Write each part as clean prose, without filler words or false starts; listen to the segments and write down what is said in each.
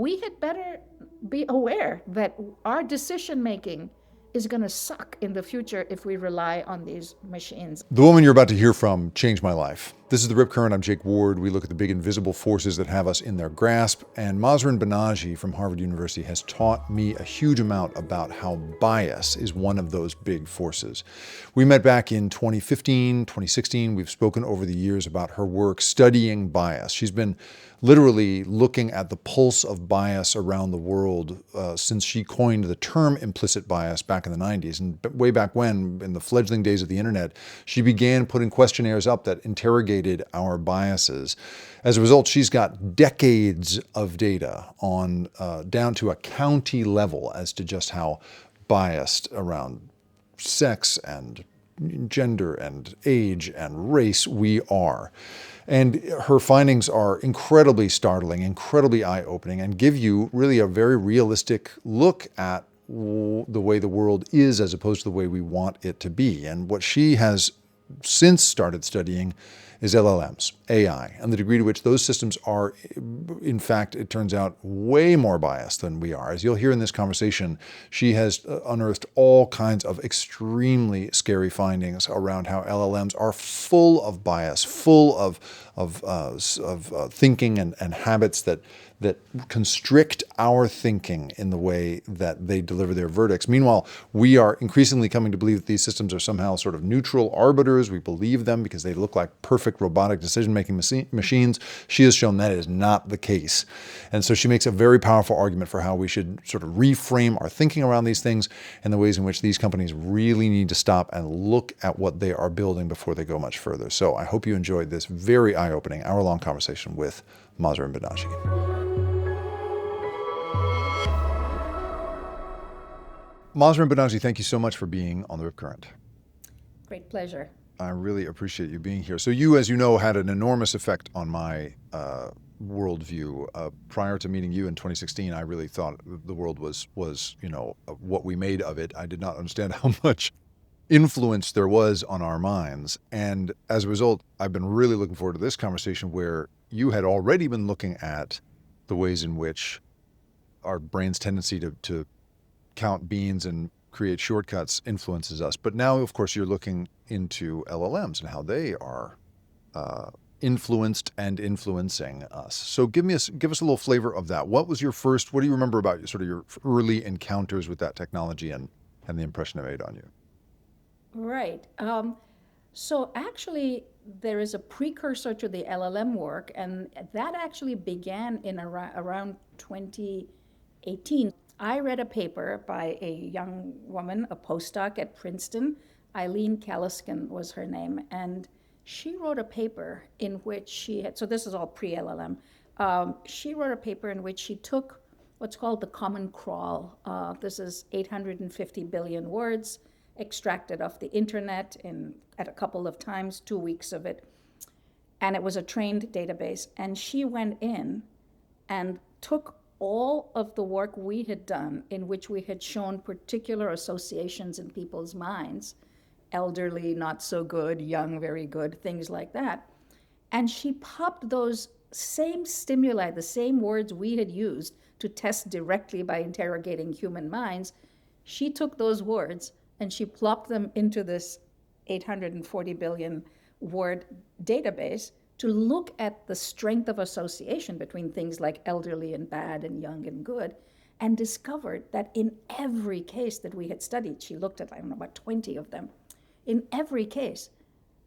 we had better be aware that our decision making is going to suck in the future if we rely on these machines. The woman you're about to hear from changed my life. This is The Rip Current. I'm Jake Ward. We look at the big invisible forces that have us in their grasp. And Mahzarin Banaji from Harvard University has taught me a huge amount about how bias is one of those big forces. We met back in 2015, 2016. We've spoken over the years about her work studying bias. She's been literally looking at the pulse of bias around the world since she coined the term implicit bias back in the 90s. And way back when, in the fledgling days of the internet, she began putting questionnaires up that interrogated our biases. As a result, she's got decades of data on down to a county level as to just how biased around sex and gender and age and race we are. And her findings are incredibly startling, incredibly eye-opening, and give you really a very realistic look at the way the world is as opposed to the way we want it to be. And what she has since started studying is LLMs, AI, and the degree to which those systems are, in fact, it turns out, way more biased than we are. As you'll hear in this conversation, she has unearthed all kinds of extremely scary findings around how LLMs are full of bias, full of thinking and habits that constrict our thinking in the way that they deliver their verdicts. Meanwhile, we are increasingly coming to believe that these systems are somehow sort of neutral arbiters. We believe them because they look like perfect robotic decision-making machines. She has shown that is not the case. And so she makes a very powerful argument for how we should sort of reframe our thinking around these things and the ways in which these companies really need to stop and look at what they are building before they go much further. So I hope you enjoyed this very eye-opening, hour-long conversation with Mahzarin Banaji. Mahzarin Banaji, thank you so much for being on The Rip Current. Great pleasure. I really appreciate you being here. So you, as you know, had an enormous effect on my worldview. Prior to meeting you in 2016, I really thought the world was what we made of it. I did not understand how much influence there was on our minds. And as a result, I've been really looking forward to this conversation where you had already been looking at the ways in which our brain's tendency to count beans and create shortcuts influences us. But now, of course, you're looking into LLMs and how they are influenced and influencing us. So give us a little flavor of that. What do you remember about sort of your early encounters with that technology and the impression it made on you? Right. So actually, there is a precursor to the LLM work, and that actually began in around 2018. I read a paper by a young woman, a postdoc at Princeton. Eileen Kaliskin was her name, and she wrote a paper in which so this is all pre-LLM. She wrote a paper in which she took what's called the common crawl. This is 850 billion words extracted off the internet at a couple of times, 2 weeks of it. And it was a trained database. And she went in and took all of the work we had done in which we had shown particular associations in people's minds, elderly, not so good, young, very good, things like that. And she popped those same stimuli, the same words we had used to test directly by interrogating human minds. She took those words and she plopped them into this 840 billion word database to look at the strength of association between things like elderly and bad and young and good, and discovered that in every case that we had studied, she looked at, I don't know, about 20 of them, in every case,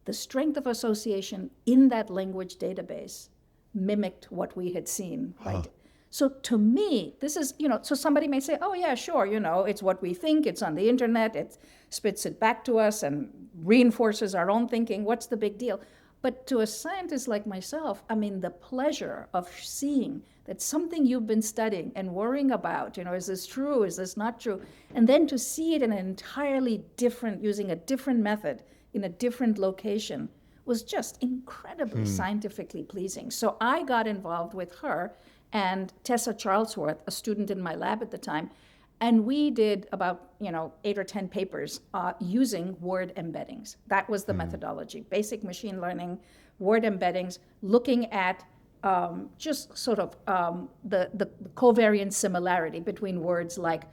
the strength of association in that language database mimicked what we had seen. Right? So to me, this is, so somebody may say, oh yeah, sure, it's what we think, it's on the internet, it spits it back to us and reinforces our own thinking, what's the big deal? But to a scientist like myself, the pleasure of seeing that something you've been studying and worrying about, is this true, is this not true? And then to see it in an entirely different, using a different method in a different location was just incredibly scientifically pleasing. So I got involved with her and Tessa Charlesworth, a student in my lab at the time, and we did about 8 or 10 papers using word embeddings. That was the methodology, basic machine learning, word embeddings, looking at just sort of the covariant similarity between words like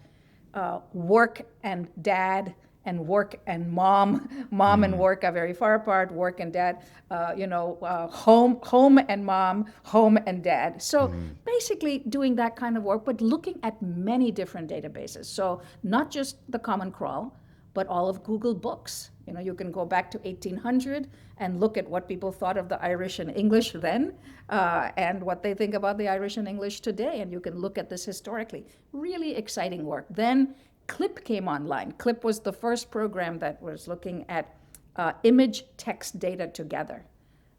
work and dad and work and mom. Mom and work are very far apart. Work and dad, home and mom, home and dad. So basically doing that kind of work, but looking at many different databases. So not just the Common Crawl, but all of Google Books. You can go back to 1800 and look at what people thought of the Irish and English then, and what they think about the Irish and English today. And you can look at this historically. Really exciting work. Then CLIP came online. CLIP was the first program that was looking at image text data together.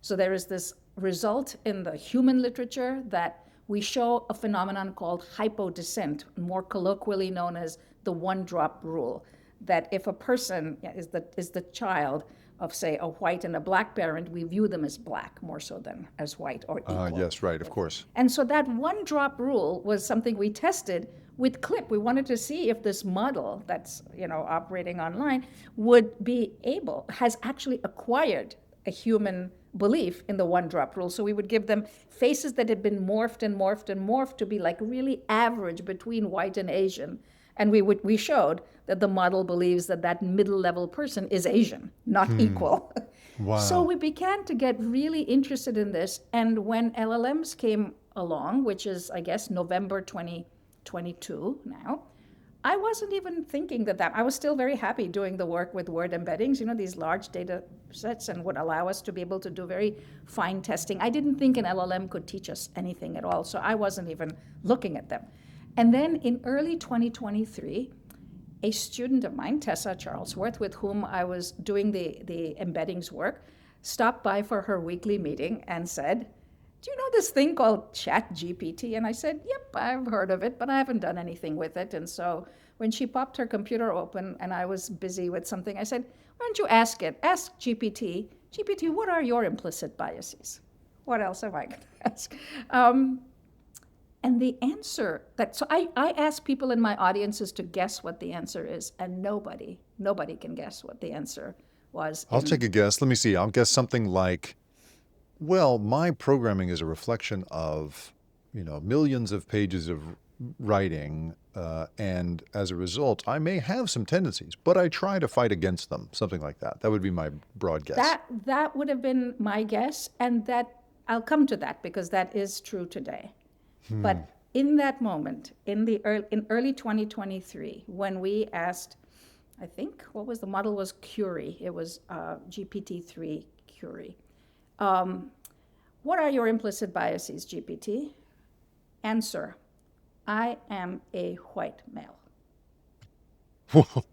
So there is this result in the human literature that we show a phenomenon called hypodescent, more colloquially known as the one-drop rule. That if a person is the child of, say, a white and a black parent, we view them as black more so than as white or equal. Yes, right, of course. And so that one-drop rule was something we tested with CLIP. We wanted to see if this model that's operating online has actually acquired a human belief in the one-drop rule. So we would give them faces that had been morphed and morphed and morphed to be like really average between white and Asian. And we showed that the model believes that middle-level person is Asian, not equal. Wow. So we began to get really interested in this. And when LLMs came along, which is, I guess, November 2022 now, I wasn't even thinking that I was still very happy doing the work with word embeddings, these large data sets, and would allow us to be able to do very fine testing. I didn't think an LLM could teach us anything at all, so I wasn't even looking at them. And then in early 2023, a student of mine, Tessa Charlesworth, with whom I was doing the embeddings work, stopped by for her weekly meeting and said, "Do you know this thing called ChatGPT?" And I said, "Yep, I've heard of it, but I haven't done anything with it." And so when she popped her computer open and I was busy with something, I said, "Why don't you ask GPT, what are your implicit biases?" What else am I going to ask? And the answer so I ask people in my audiences to guess what the answer is, and nobody can guess what the answer was. I'll take a guess. Let me see. I'll guess something like, well, my programming is a reflection of, millions of pages of writing, and as a result, I may have some tendencies, but I try to fight against them. Something like that. That would be my broad guess. That would have been my guess, and that I'll come to that because that is true today. But in that moment, in early 2023, when we asked, I think what was the model was Curie. It was GPT-3 Curie. What are your implicit biases, GPT? Answer: I am a white male.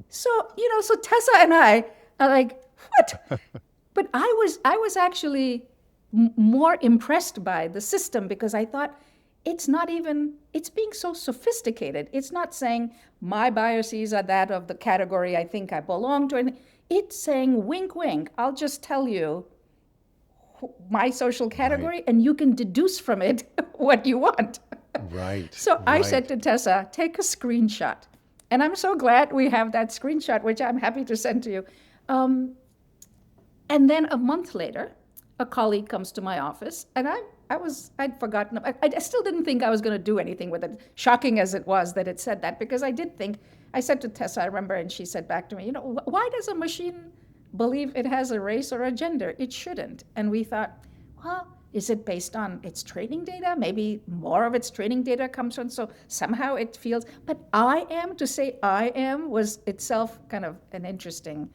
So Tessa and I are like, what? But I was actually more impressed by the system because I thought, it's being so sophisticated. It's not saying my biases are that of the category I think I belong to. It's saying, wink, wink, I'll just tell you my social category, right, and you can deduce from it what you want. Right. So I said to Tessa, take a screenshot. And I'm so glad we have that screenshot, which I'm happy to send to you. And then a month later, a colleague comes to my office, and I'd forgotten. I still didn't think I was going to do anything with it, shocking as it was that it said that, because I said to Tessa, I remember, and she said back to me, why does a machine believe it has a race or a gender? It shouldn't. And we thought, well, is it based on its training data? Maybe more of its training data comes from, so somehow it feels, but to say I am was itself kind of an interesting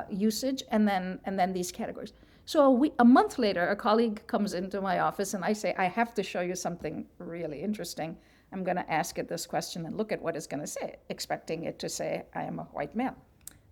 usage, and then these categories. So a month later, a colleague comes into my office and I say, I have to show you something really interesting. I'm going to ask it this question and look at what it's going to say, expecting it to say, I am a white male.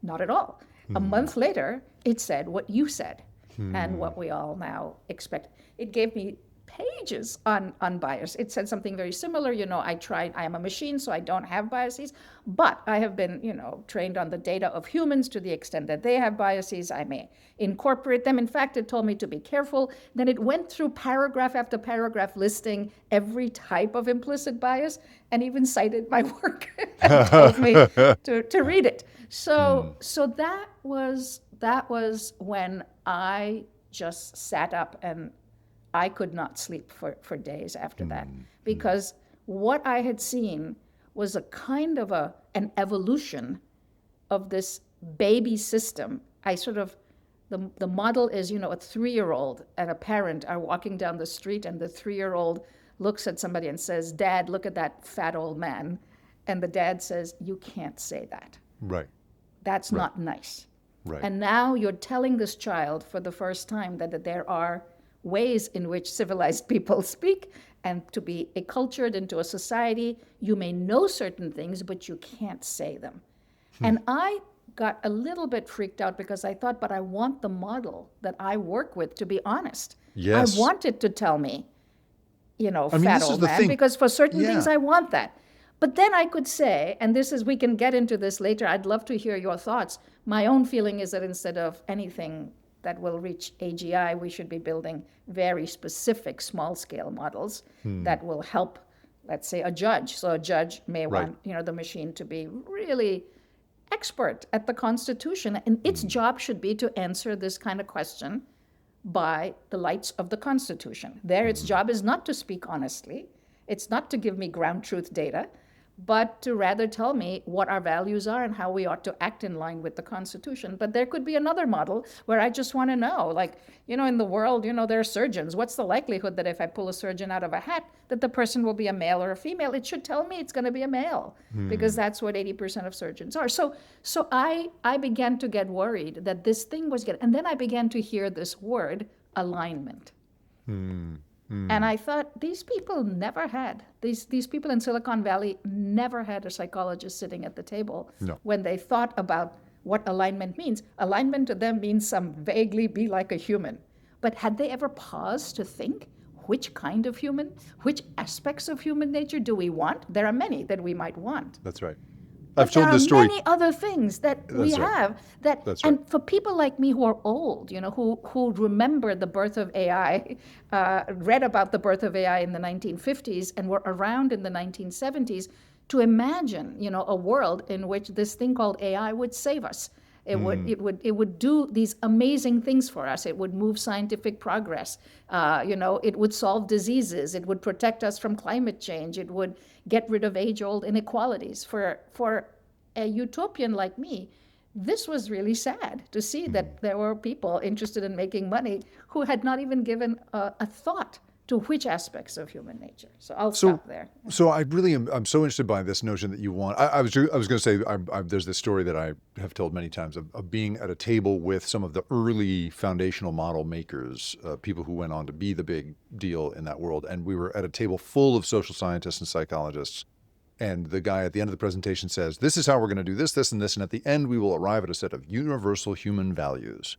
Not at all. A month later, it said what you said and what we all now expect. It gave me pages on bias. It said something very similar. I am a machine, so I don't have biases, but I have been, trained on the data of humans to the extent that they have biases. I may incorporate them. In fact, it told me to be careful. Then it went through paragraph after paragraph listing every type of implicit bias and even cited my work and told me to read it. So that was when I just sat up and I could not sleep for days after that, because what I had seen was a kind of an evolution of this baby system. The model is, a 3-year-old and a parent are walking down the street, and the 3-year-old looks at somebody and says, "Dad, look at that fat old man." And the dad says, "You can't say that. Right. That's not nice." Right. And now you're telling this child for the first time that there are ways in which civilized people speak, and to be acculturated into a society, you may know certain things, but you can't say them. And I got a little bit freaked out, because I thought, but I want the model that I work with to be honest. Yes. I want it to tell me, I mean, fat this is old the man, thing. because for certain Yeah. things I want that. But then I could say, and we can get into this later, I'd love to hear your thoughts. My own feeling is that instead of anything that will reach AGI, we should be building very specific small-scale models that will help, let's say, a judge. So a judge may Right. want, the machine to be really expert at the Constitution, and its job should be to answer this kind of question by the lights of the Constitution. Its job is not to speak honestly. It's not to give me ground truth data, but to rather tell me what our values are and how we ought to act in line with the Constitution. But there could be another model where I just want to know, like, in the world, there are surgeons. What's the likelihood that if I pull a surgeon out of a hat, that the person will be a male or a female? It should tell me it's going to be a male, because that's what 80% of surgeons are. So I began to get worried that this thing was getting, and then I began to hear this word, alignment. And I thought, these people never had, these people in Silicon Valley never had a psychologist sitting at the table when they thought about what alignment means. Alignment to them means some vaguely be like a human. But had they ever paused to think, which kind of human, which aspects of human nature do we want? There are many that we might want. That's right. But I've told there this are story. many other things that we That's right. have that, That's and right. for people like me who are old, who remember the birth of AI, read about the birth of AI in the 1950s and were around in the 1970s, to imagine, a world in which this thing called AI would save us. It would do these amazing things for us. It would move scientific progress. It would solve diseases. It would protect us from climate change. It would get rid of age-old inequalities. For a utopian like me, this was really sad to see that there were people interested in making money who had not even given a thought to which aspects of human nature. So I'll stop there. So I'm so interested by this notion that you want. I was going to say, there's this story that I have told many times of being at a table with some of the early foundational model makers, people who went on to be the big deal in that world. And we were at a table full of social scientists and psychologists. And the guy at the end of the presentation says, "This is how we're going to do this, this, and this. And at the end, we will arrive at a set of universal human values."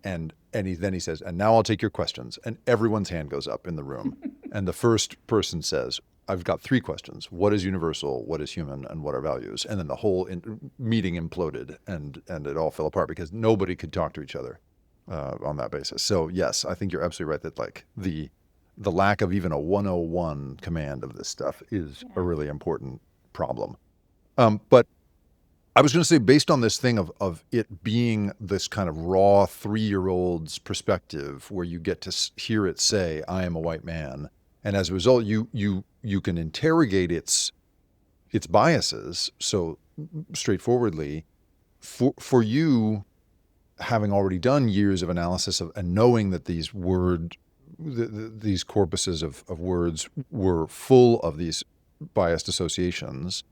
And then he says, "And now I'll take your questions." And everyone's hand goes up in the room. And the first person says, "I've got 3 questions. What is universal? What is human? And what are values?" And then the whole meeting imploded, and it all fell apart because nobody could talk to each other on that basis. So yes, I think you're absolutely right that like the lack of even a 101 command of this stuff is a really important problem. But I was going to say, based on this thing of it being this kind of raw 3-year-old's perspective, where you get to hear it say, "I am a white man," and as a result, you can interrogate its biases so straightforwardly. For you, having already done years of analysis and knowing that these corpuses of words were full of these biased associations,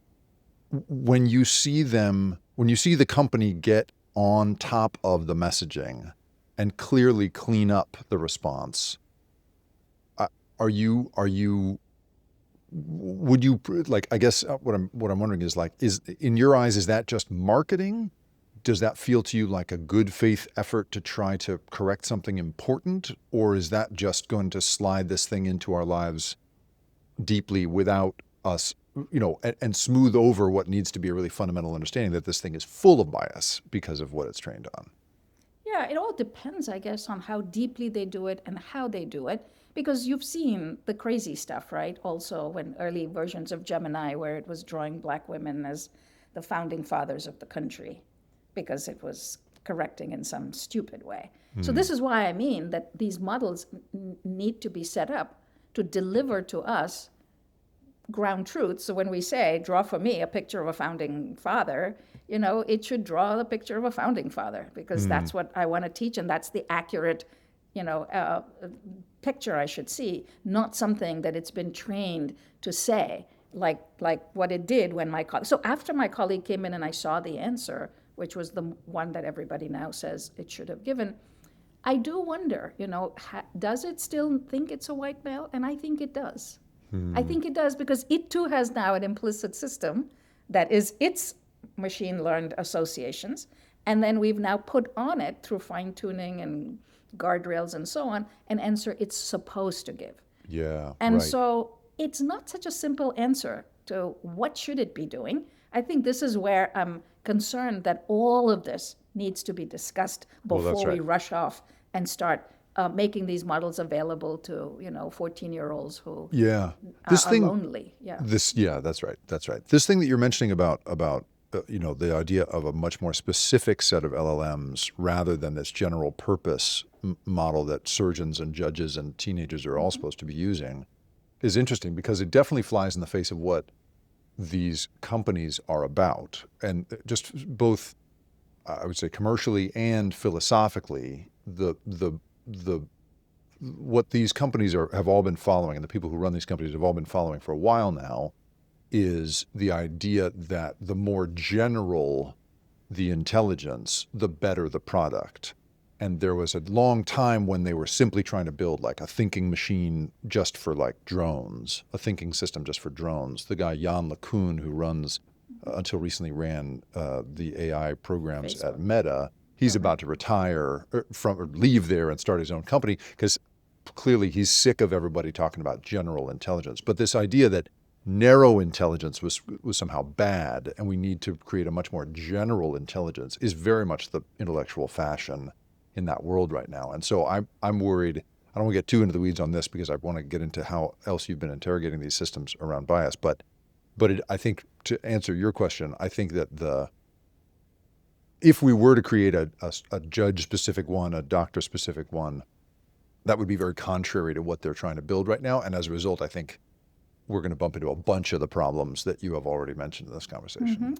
when you see the company get on top of the messaging and clearly clean up the response, would you, like, I guess what I'm wondering is, like, is in your eyes, is that just marketing? Does that feel to you like a good faith effort to try to correct something important? Or is that just going to slide this thing into our lives deeply without us, and smooth over what needs to be a really fundamental understanding that this thing is full of bias because of what it's trained on? Yeah, it all depends, I guess, on how deeply they do it and how they do it. Because you've seen the crazy stuff, right? Also, when early versions of Gemini, where it was drawing black women as the founding fathers of the country, because it was correcting in some stupid way. So this is why I mean that these models need to be set up to deliver to us ground truth. So when we say, draw for me a picture of a founding father, it should draw the picture of a founding father, because that's what I want to teach, and that's the accurate, picture I should see, not something that it's been trained to say, like what it did when my colleague. So after my colleague came in and I saw the answer, which was the one that everybody now says it should have given, I do wonder, does it still think it's a white male? And I think it does. I think it does, because it too has now an implicit system that is its machine learned associations. And then we've now put on it, through fine tuning and guardrails and so on, an answer it's supposed to give. Yeah. And right. so it's not such a simple answer to what should it be doing. I think this is where I'm concerned that all of this needs to be discussed before we rush off and start making these models available to 14-year-olds who are lonely. That's right. This thing that you're mentioning about the idea of a much more specific set of LLMs rather than this general purpose model that surgeons and judges and teenagers are all supposed to be using is interesting, because it definitely flies in the face of what these companies are about, and just both, I would say, commercially and philosophically, what these companies have all been following, and the people who run these companies have all been following for a while now, is the idea that the more general the intelligence, the better the product. And there was a long time when they were simply trying to build like a thinking machine just for like drones, a thinking system just for drones. The guy Jan LeCun, who runs, until recently ran the AI programs Facebook at Meta, he's about to retire or leave there and start his own company, because clearly he's sick of everybody talking about general intelligence. But this idea that narrow intelligence was somehow bad and we need to create a much more general intelligence is very much the intellectual fashion in that world right now. And so I'm worried. I don't want to get too into the weeds on this, because I want to get into how else you've been interrogating these systems around bias. But I think, to answer your question, I think that if we were to create a judge-specific one, a doctor-specific one, that would be very contrary to what they're trying to build right now. And as a result, I think we're going to bump into a bunch of the problems that you have already mentioned in this conversation.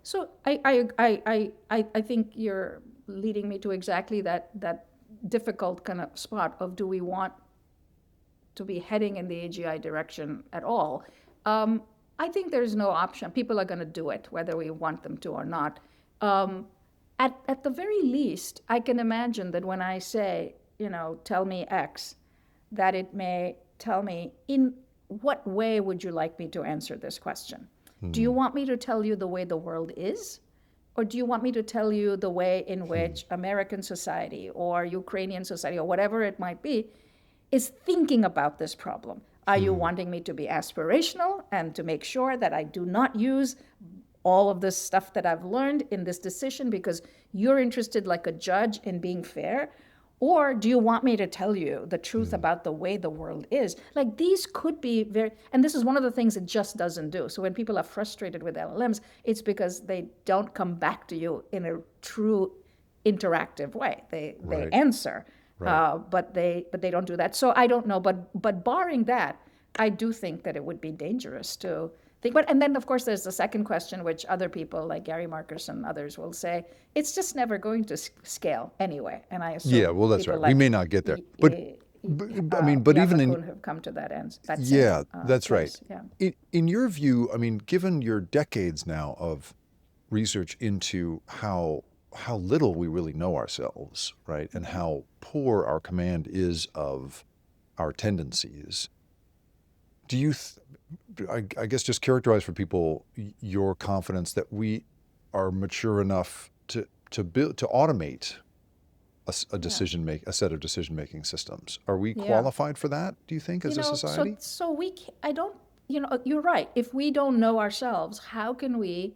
So I think you're leading me to exactly that difficult kind of spot of, do we want to be heading in the AGI direction at all? I think there's no option. People are going to do it, whether we want them to or not. At the very least, I can imagine that when I say, tell me X, that it may tell me, in what way would you like me to answer this question? Do you want me to tell you the way the world is? Or do you want me to tell you the way in which American society or Ukrainian society or whatever it might be is thinking about this problem? Are you wanting me to be aspirational and to make sure that I do not use all of this stuff that I've learned in this decision because you're interested, like a judge, in being fair? Or do you want me to tell you the truth about the way the world is? Like, these could be and this is one of the things it just doesn't do. So when people are frustrated with LLMs, it's because they don't come back to you in a true interactive way. They answer, but they don't do that. So I don't know, but barring that, I do think that it would be dangerous to think. But and then of course there's the second question, which other people like Gary Marcus and others will say, it's just never going to scale anyway. And I assume that's right. We may not get there, but even in have come to that end. That's right. Yeah. In your view, given your decades now of research into how little we really know ourselves, right, and how poor our command is of our tendencies, do you, I guess, just characterize for people your confidence that we are mature enough to automate a set of decision-making systems? Are we qualified for that, do you think, as a society? You're right. If we don't know ourselves, how can we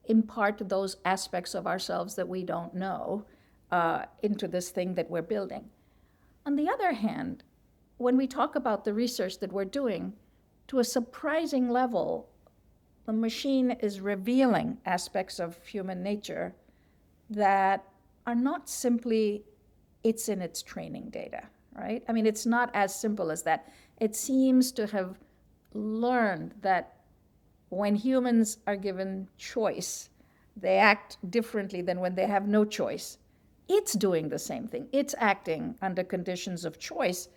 impart those aspects of ourselves that we don't know into this thing that we're building? On the other hand, when we talk about the research that we're doing, to a surprising level, the machine is revealing aspects of human nature that are not simply it's in its training data, right? I mean, it's not as simple as that. It seems to have learned that when humans are given choice, they act differently than when they have no choice. It's doing the same thing. It's acting under conditions of choice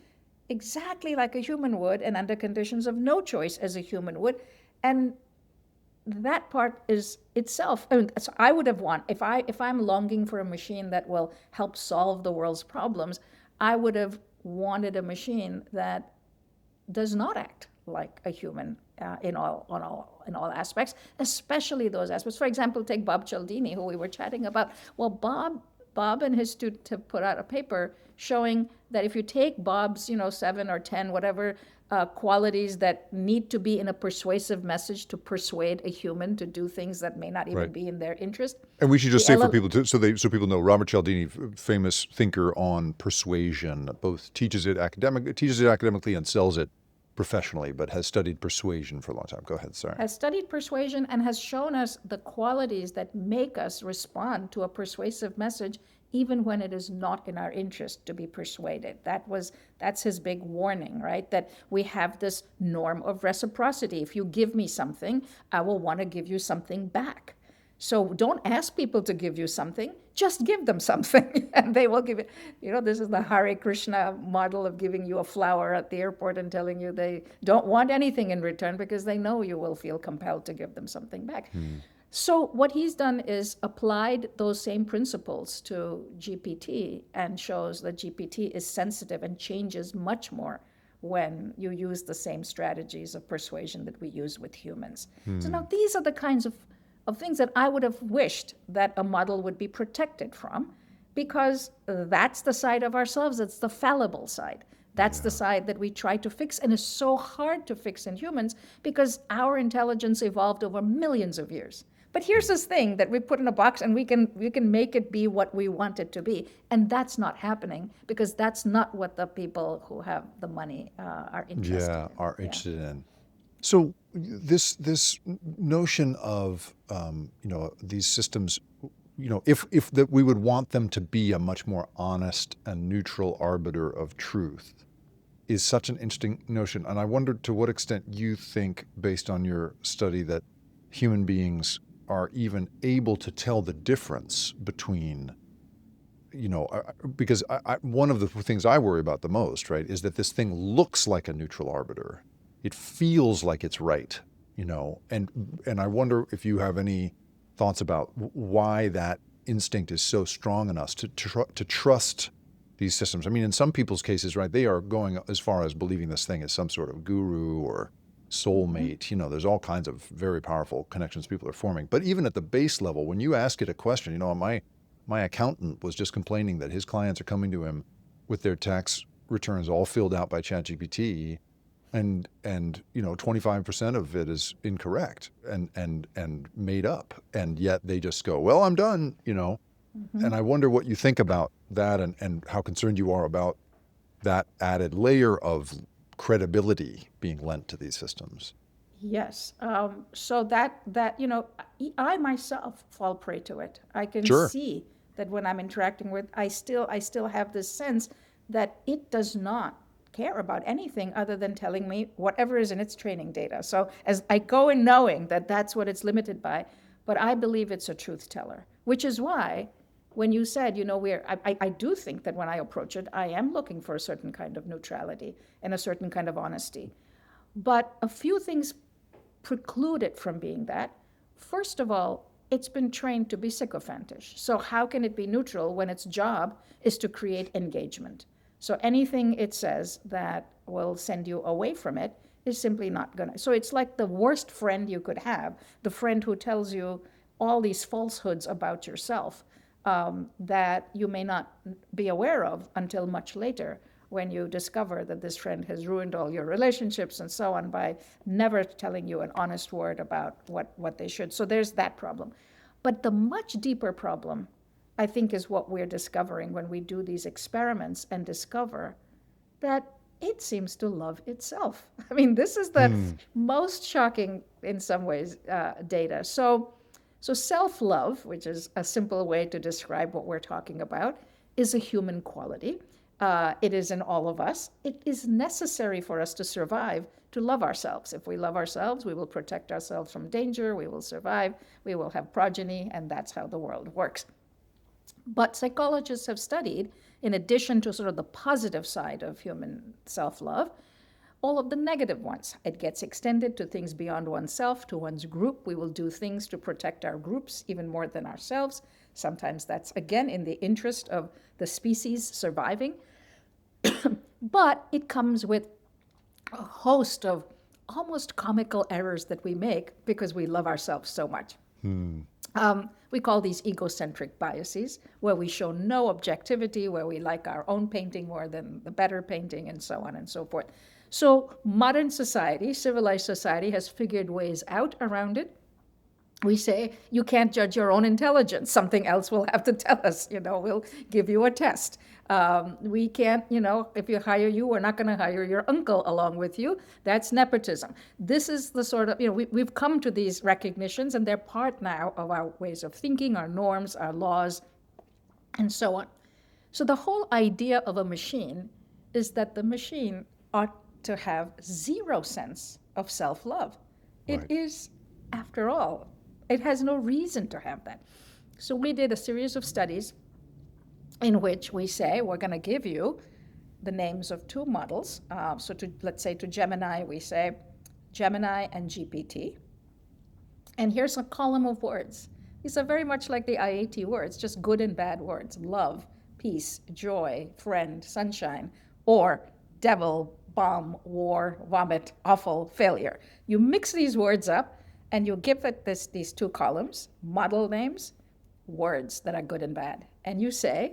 exactly like a human would and under conditions of no choice as a human would. And that part is itself, I mean, so I would have if I'm longing for a machine that will help solve the world's problems, I would have wanted a machine that does not act like a human in all aspects, especially those aspects. For example, take Bob Cialdini, who we were chatting about. Well, Bob and his student have put out a paper showing that if you take Bob's, 7 or 10, whatever qualities that need to be in a persuasive message to persuade a human to do things that may not even Right. be in their interest. And we should just The say for LL people so people know, Robert Cialdini, famous thinker on persuasion, both teaches it academically and sells it professionally, but has studied persuasion for a long time. Go ahead, sorry. has studied persuasion and has shown us the qualities that make us respond to a persuasive message even when it is not in our interest to be persuaded. That's his big warning, right? That we have this norm of reciprocity. If you give me something, I will want to give you something back. So don't ask people to give you something, just give them something and they will give it. This is the Hare Krishna model of giving you a flower at the airport and telling you they don't want anything in return because they know you will feel compelled to give them something back. So what he's done is applied those same principles to GPT and shows that GPT is sensitive and changes much more when you use the same strategies of persuasion that we use with humans. So now these are the kinds of things that I would have wished that a model would be protected from, because that's the side of ourselves, it's the fallible side. That's the side that we try to fix and is so hard to fix in humans because our intelligence evolved over millions of years. But here's this thing that we put in a box and we can make it be what we want it to be. And that's not happening because that's not what the people who have the money are interested in. Are interested in. So this notion of these systems, if that we would want them to be a much more honest and neutral arbiter of truth, is such an interesting notion. And I wonder to what extent you think, based on your study, that human beings are even able to tell the difference between, because one of the things I worry about the most, right, is that this thing looks like a neutral arbiter. It feels like it's right, and I wonder if you have any thoughts about why that instinct is so strong in us to trust these systems. I mean, in some people's cases, right, they are going as far as believing this thing is some sort of guru or soulmate. There's all kinds of very powerful connections people are forming. But even at the base level, when you ask it a question, my accountant was just complaining that his clients are coming to him with their tax returns all filled out by ChatGPT, and 25% of it is incorrect and made up, and yet they just go, well, I'm done, And I wonder what you think about that and how concerned you are about that added layer of credibility being lent to these systems. Yes. So that I myself fall prey to it. I can Sure. see that when I'm interacting with, I still have this sense that it does not care about anything other than telling me whatever is in its training data. So as I go in knowing that that's what it's limited by, but I believe it's a truth teller, which is why when you said, I do think that when I approach it, I am looking for a certain kind of neutrality and a certain kind of honesty. But a few things preclude it from being that. First of all, it's been trained to be sycophantish. So how can it be neutral when its job is to create engagement? So anything it says that will send you away from it is simply not gonna. So it's like the worst friend you could have, the friend who tells you all these falsehoods about yourself that you may not be aware of until much later, when you discover that this friend has ruined all your relationships and so on by never telling you an honest word about what they should. So there's that problem. But the much deeper problem, I think, is what we're discovering when we do these experiments and discover that it seems to love itself. I mean, this is the most shocking, in some ways, data. So So self-love, which is a simple way to describe what we're talking about, is a human quality. It is in all of us. It is necessary for us to survive, to love ourselves. If we love ourselves, we will protect ourselves from danger, we will survive, we will have progeny, and that's how the world works. But psychologists have studied, in addition to sort of the positive side of human self-love, all of the negative ones. It gets extended to things beyond oneself, to one's group. We will do things to protect our groups even more than ourselves. Sometimes that's, again, in the interest of the species surviving. But it comes with a host of almost comical errors that we make because we love ourselves so much. We call these egocentric biases, where we show no objectivity, where we like our own painting more than the better painting, and so on and so forth. So modern society, civilized society, has figured ways out around it. We say, you can't judge your own intelligence. Something else will have to tell us, we'll give you a test. We can't, if you hire you, we're not going to hire your uncle along with you. That's nepotism. This is the sort of, we've come to these recognitions, and they're part now of our ways of thinking, our norms, our laws, and so on. So the whole idea of a machine is that the machine ought to have zero sense of self-love. It is, after all, it has no reason to have that. So we did a series of studies in which we say we're going to give you the names of two models. So let's say to Gemini, we say Gemini and GPT. And here's a column of words. These are very much like the IAT words, just good and bad words. Love, peace, joy, friend, sunshine, or devil, bomb, war, vomit, awful, failure. You mix these words up, and you give it these two columns, model names, words that are good and bad. And you say,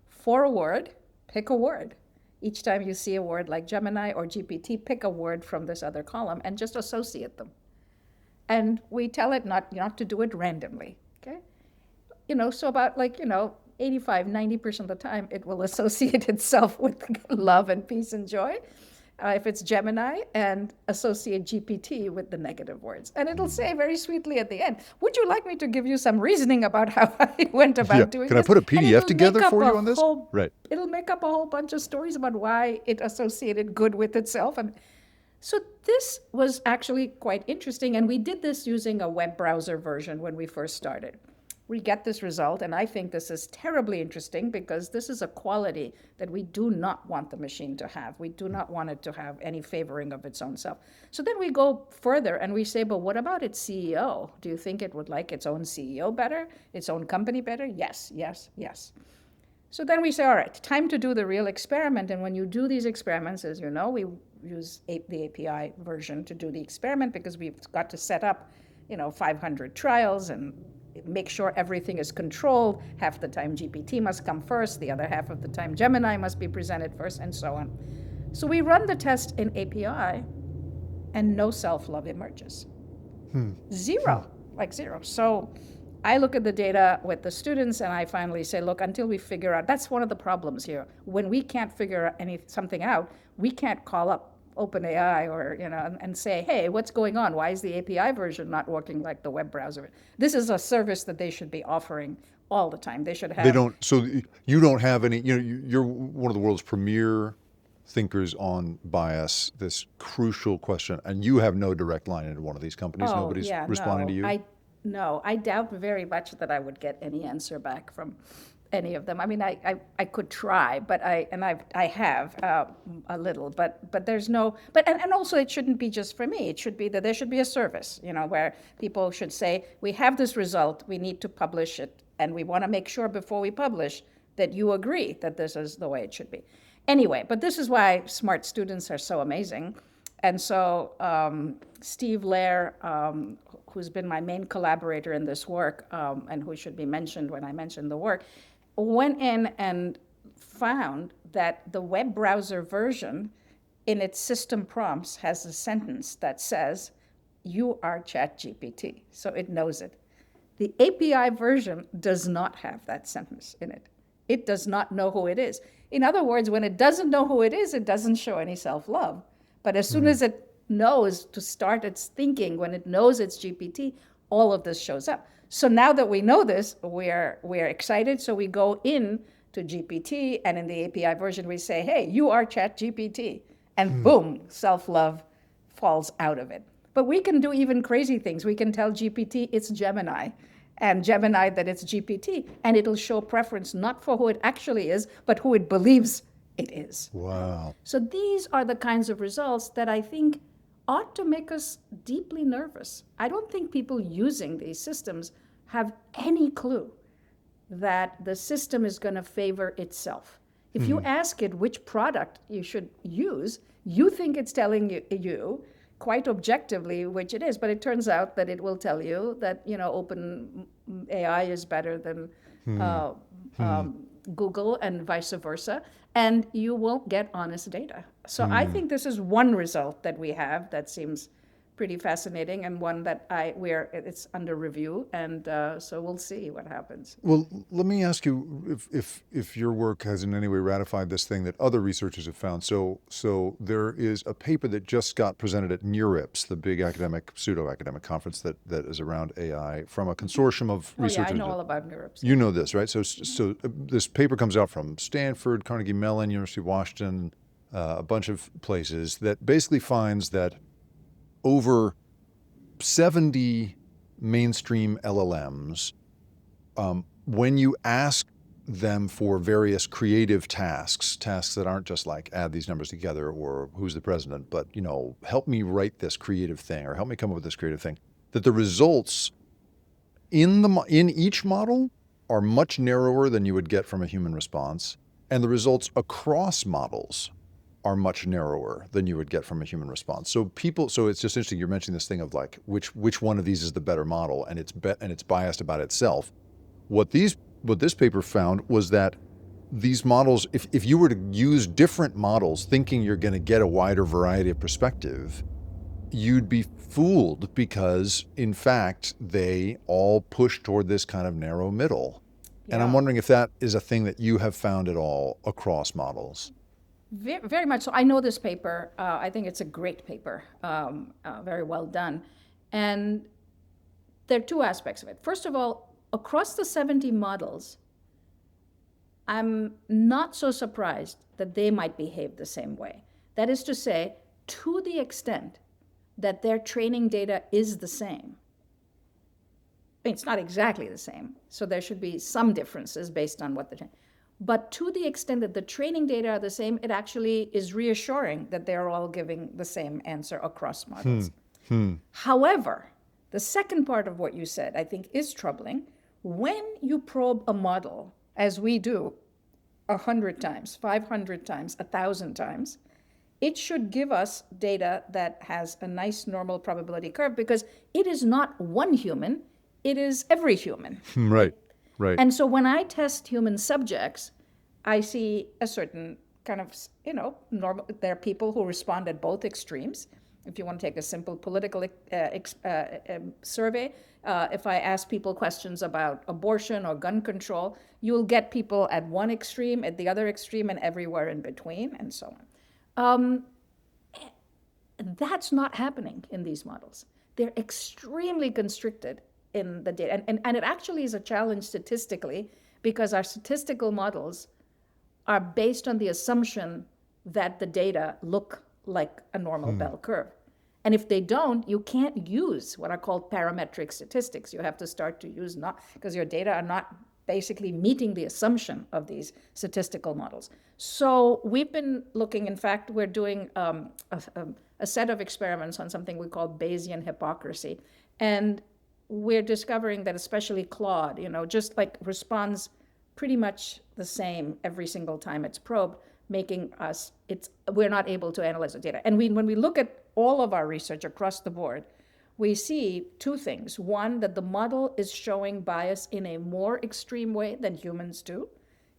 for a word, pick a word. Each time you see a word like Gemini or GPT, pick a word from this other column and just associate them. And we tell it not to do it randomly, okay? So about 85, 90% of the time, it will associate itself with love and peace and joy. If it's Gemini, and associate GPT with the negative words. And it'll say very sweetly at the end, would you like me to give you some reasoning about how I went about doing Can this? I put a PDF together for you on this? Right. It'll make up a whole bunch of stories about why it associated good with itself. And so this was actually quite interesting. And we did this using a web browser version when we first started. We get this result, and I think this is terribly interesting because this is a quality that we do not want the machine to have. We do not want it to have any favoring of its own self. So then we go further and we say, but what about its CEO? Do you think it would like its own CEO better, its own company better? Yes, yes, yes. So then we say, all right, time to do the real experiment. And when you do these experiments, as you know, we use the API version to do the experiment because we've got to set up, 500 trials and make sure everything is controlled. Half the time GPT must come first, the other half of the time Gemini must be presented first, and so on. So we run the test in API, and no self-love emerges. Zero. So I look at the data with the students, and I finally say, look, until we figure out, that's one of the problems here. When we can't figure something out, we can't call up OpenAI or and say, hey, what's going on? Why is the API version not working like the web browser? This is a service that they should be offering all the time. They should have. They don't. So you don't have any. You're one of the world's premier thinkers on bias. This crucial question, and you have no direct line into one of these companies. Nobody's responding to you. No, I doubt very much that I would get any answer back from any of them. I mean, I could try, but I have a little, but there's no, and also it shouldn't be just for me. It should be that there should be a service, where people should say, we have this result, we need to publish it, and we want to make sure before we publish that you agree that this is the way it should be. Anyway, but this is why smart students are so amazing. And so Steve Lair, who's been my main collaborator in this work, and who should be mentioned when I mention the work, went in and found that the web browser version in its system prompts has a sentence that says, you are ChatGPT, so it knows it. The API version does not have that sentence in it. It does not know who it is. In other words, when it doesn't know who it is, it doesn't show any self-love. But as soon as it knows to start its thinking, when it knows it's GPT, all of this shows up. So now that we know this, we're excited. So we go in to GPT, and in the API version, we say, hey, you are Chat GPT. And boom, self-love falls out of it. But we can do even crazy things. We can tell GPT it's Gemini, and Gemini that it's GPT, and it'll show preference not for who it actually is, but who it believes it is. Wow. So these are the kinds of results that I think ought to make us deeply nervous. I don't think people using these systems have any clue that the system is going to favor itself. If you ask it which product you should use, you think it's telling you quite objectively which it is, but it turns out that it will tell you that, you know, open AI is better than Google and vice versa, and you won't get honest data. So I think this is one result that we have that seems pretty fascinating, and one that it's under review, and so we'll see what happens. Well, let me ask you if your work has in any way ratified this thing that other researchers have found. So there is a paper that just got presented at NeurIPS, the big pseudo-academic conference that is around AI, from a consortium of researchers. Yeah, I know all about NeurIPS. You know this, right? So this paper comes out from Stanford, Carnegie Mellon, University of Washington, a bunch of places, that basically finds that over 70 mainstream LLMs, when you ask them for various creative tasks that aren't just like add these numbers together or who's the president, but, you know, help me write this creative thing or help me come up with this creative thing, that the results in each model are much narrower than you would get from a human response, and the results across models are much narrower than you would get from a human response. So it's just interesting. You're mentioning this thing of like which one of these is the better model, and it's biased about itself. What this paper found was that these models, if you were to use different models, thinking you're going to get a wider variety of perspective, you'd be fooled because in fact they all push toward this kind of narrow middle. Yeah. And I'm wondering if that is a thing that you have found at all across models. Very much so. I know this paper. I think it's a great paper, very well done. And there are two aspects of it. First of all, across the 70 models, I'm not so surprised that they might behave the same way. That is to say, to the extent that their training data is the same. I mean, it's not exactly the same, so there should be some differences based on what the but to the extent that the training data are the same, it actually is reassuring that they're all giving the same answer across models. However, the second part of what you said, I think, is troubling. When you probe a model, as we do 100 times, 500 times, 1,000 times, it should give us data that has a nice normal probability curve, because it is not one human, it is every human. Right. Right. And so when I test human subjects, I see a certain kind of, normal. There are people who respond at both extremes. If you want to take a simple political survey, if I ask people questions about abortion or gun control, you'll get people at one extreme, at the other extreme, and everywhere in between, and so on. That's not happening in these models. They're extremely constricted in the data. And it actually is a challenge statistically, because our statistical models are based on the assumption that the data look like a normal bell curve. And if they don't, you can't use what are called parametric statistics. You have to start to use because your data are not basically meeting the assumption of these statistical models. So we've been looking, in fact, we're doing a set of experiments on something we call Bayesian hypocrisy. And we're discovering that especially Claude, just like responds pretty much the same every single time it's probed, making us, we're not able to analyze the data. And when we look at all of our research across the board, we see two things. One, that the model is showing bias in a more extreme way than humans do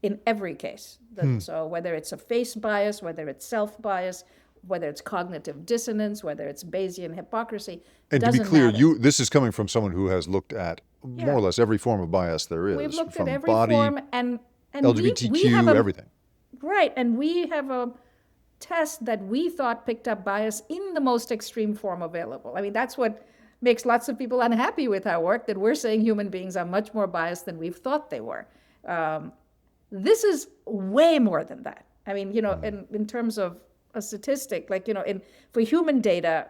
in every case. So whether it's a face bias, whether it's self-bias, whether it's cognitive dissonance, whether it's Bayesian hypocrisy, and to be clear, matter. This is coming from someone who has looked at more or less every form of bias there is. We've looked from at every body, form, and LGBTQ, we have everything. Right, and we have a test that we thought picked up bias in the most extreme form available. I mean, that's what makes lots of people unhappy with our work, that we're saying human beings are much more biased than we've thought they were. This is way more than that. I mean, in terms of a statistic, like, for human data,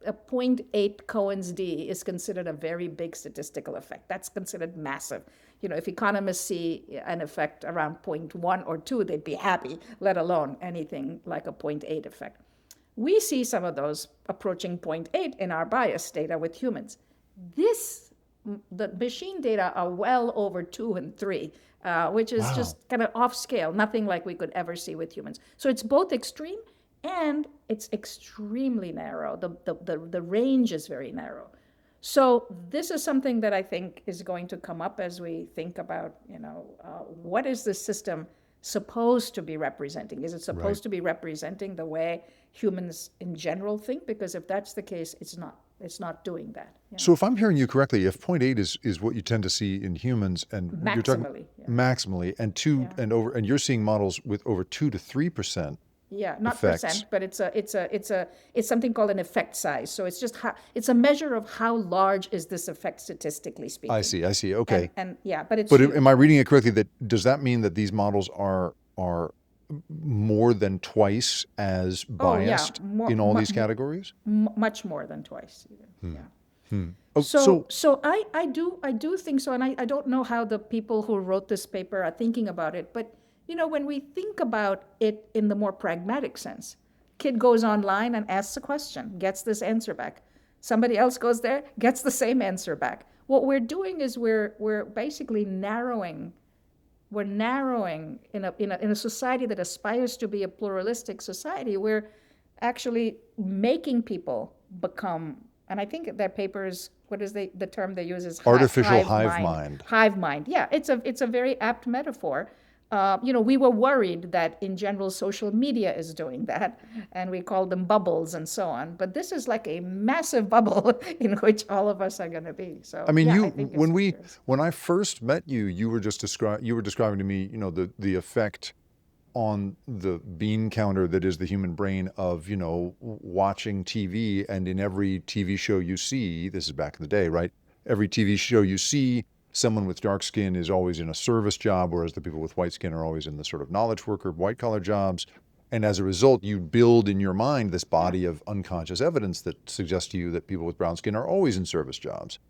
a zero 0.8 Cohen's d is considered a very big statistical effect. That's considered massive. If economists see an effect around 0.1 or 2, they'd be happy, let alone anything like a 0.8 effect. We see some of those approaching 0.8 in our bias data with humans. The machine data are well over 2 and 3, which is just kind of off scale, nothing like we could ever see with humans. So it's both extreme and it's extremely narrow. The range is very narrow. So this is something that I think is going to come up as we think about, what is the system supposed to be representing? Is it supposed to be representing the way humans in general think? Because if that's the case, it's not doing that. So if I'm hearing you correctly, if 0.8 is what you tend to see in humans, and maximally, you're talking maximally, and you're seeing models with over 2 to 3%. Yeah, not effects. Percent, but it's something called an effect size. So it's just it's a measure of how large is this effect statistically speaking. I see. Okay. And but it's. But am I reading it correctly? Does that mean that these models are more than twice as biased in all these categories? Much more than twice, even. Yeah. Oh, so I do think so, and I don't know how the people who wrote this paper are thinking about it, but when we think about it in the more pragmatic sense, kid goes online and asks a question, gets this answer back. Somebody else goes there, gets the same answer back. What we're doing is we're basically narrowing. We're narrowing in a society that aspires to be a pluralistic society. We're actually making people become, and I think that paper is, what is the term they use is artificial hive mind. Hive mind. Yeah, it's a very apt metaphor. We were worried that in general social media is doing that, and we called them bubbles and so on. But this is like a massive bubble in which all of us are going to be. So I mean, when I first met you, you were describing to me, the effect on the bean counter that is the human brain of, watching TV, and in every TV show you see, this is back in the day, right? Every TV show you see, someone with dark skin is always in a service job, whereas the people with white skin are always in the sort of knowledge worker, white collar jobs. And as a result, you build in your mind this body of unconscious evidence that suggests to you that people with brown skin are always in service jobs.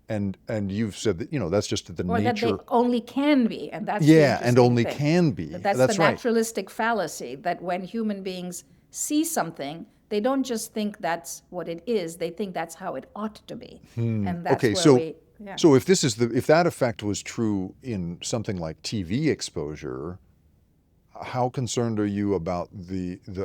And you've said that, that's just the nature. Or that they only can be, and that's and only thing. Can be. That's the naturalistic fallacy, that when human beings see something, they don't just think that's what it is, they think that's how it ought to be. And that's So if that effect was true in something like TV exposure, how concerned are you about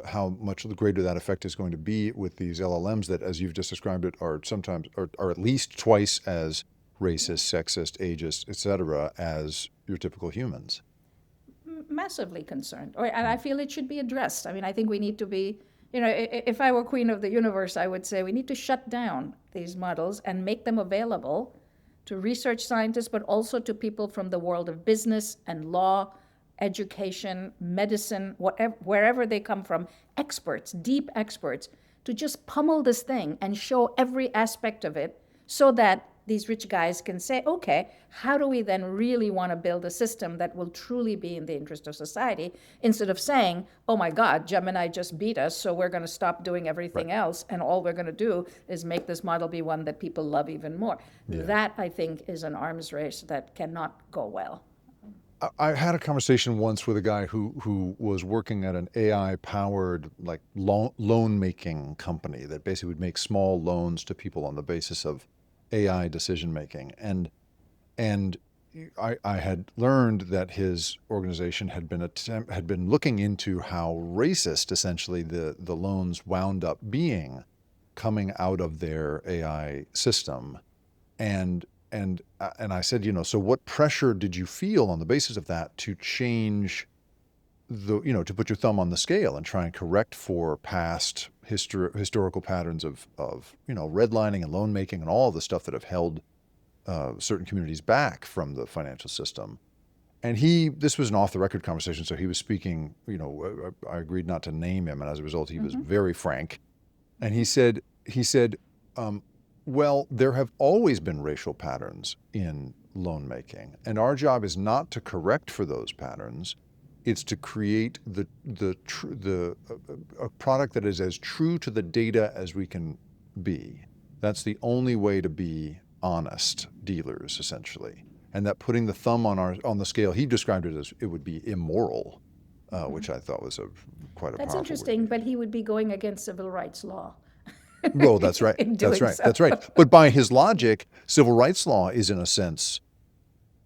how much greater that effect is going to be with these LLMs that, as you've just described it, are sometimes are at least twice as racist, sexist, ageist, etc., as your typical humans? Massively concerned, and I feel it should be addressed. I mean, I think we need to be. If I were queen of the universe, I would say we need to shut down these models and make them available to research scientists, but also to people from the world of business and law, education, medicine, wherever they come from, experts, deep experts, to just pummel this thing and show every aspect of it so that these rich guys can say, okay, how do we then really want to build a system that will truly be in the interest of society, instead of saying, oh my God, Gemini just beat us, so we're going to stop doing everything else, and all we're going to do is make this model be one that people love even more. Yeah. That, I think, is an arms race that cannot go well. I had a conversation once with a guy who was working at an AI-powered loan-making company that basically would make small loans to people on the basis of AI decision making, and I had learned that his organization had been looking into how racist essentially the loans wound up being coming out of their AI system, and I said, so what pressure did you feel on the basis of that to change to put your thumb on the scale and try and correct for past historical patterns of redlining and loan making and all of the stuff that have held certain communities back from the financial system. And this was an off-the-record conversation, so he was speaking, I agreed not to name him, and as a result, he was very frank. And he said, Well, there have always been racial patterns in loan making, and our job is not to correct for those patterns. It's to create a product that is as true to the data as we can be. That's the only way to be honest dealers, essentially. And that putting the thumb on the scale, he described it as it would be immoral, which I thought was quite a That's powerful interesting, word. but he would be going against civil rights law. Well, that's right. in That's doing right. so. That's right. But by his logic, civil rights law is in a sense,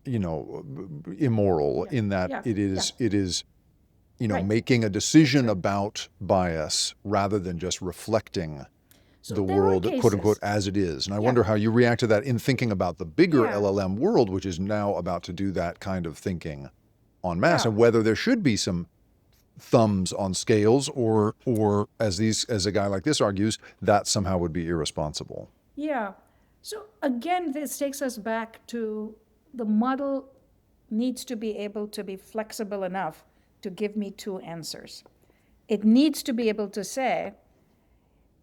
immoral Yeah, in that yeah, it is Right. making a decision about bias rather than just reflecting So the there are world, quote unquote, cases. as it is. And I Yeah, wonder how you react to that in thinking about the bigger yeah, LLM world, which is now about to do that kind of thinking en masse, yeah. and whether there should be some thumbs on scales, or as a guy like this argues, that somehow would be irresponsible. Yeah. So again, this takes us back to the model needs to be able to be flexible enough to give me two answers. It needs to be able to say,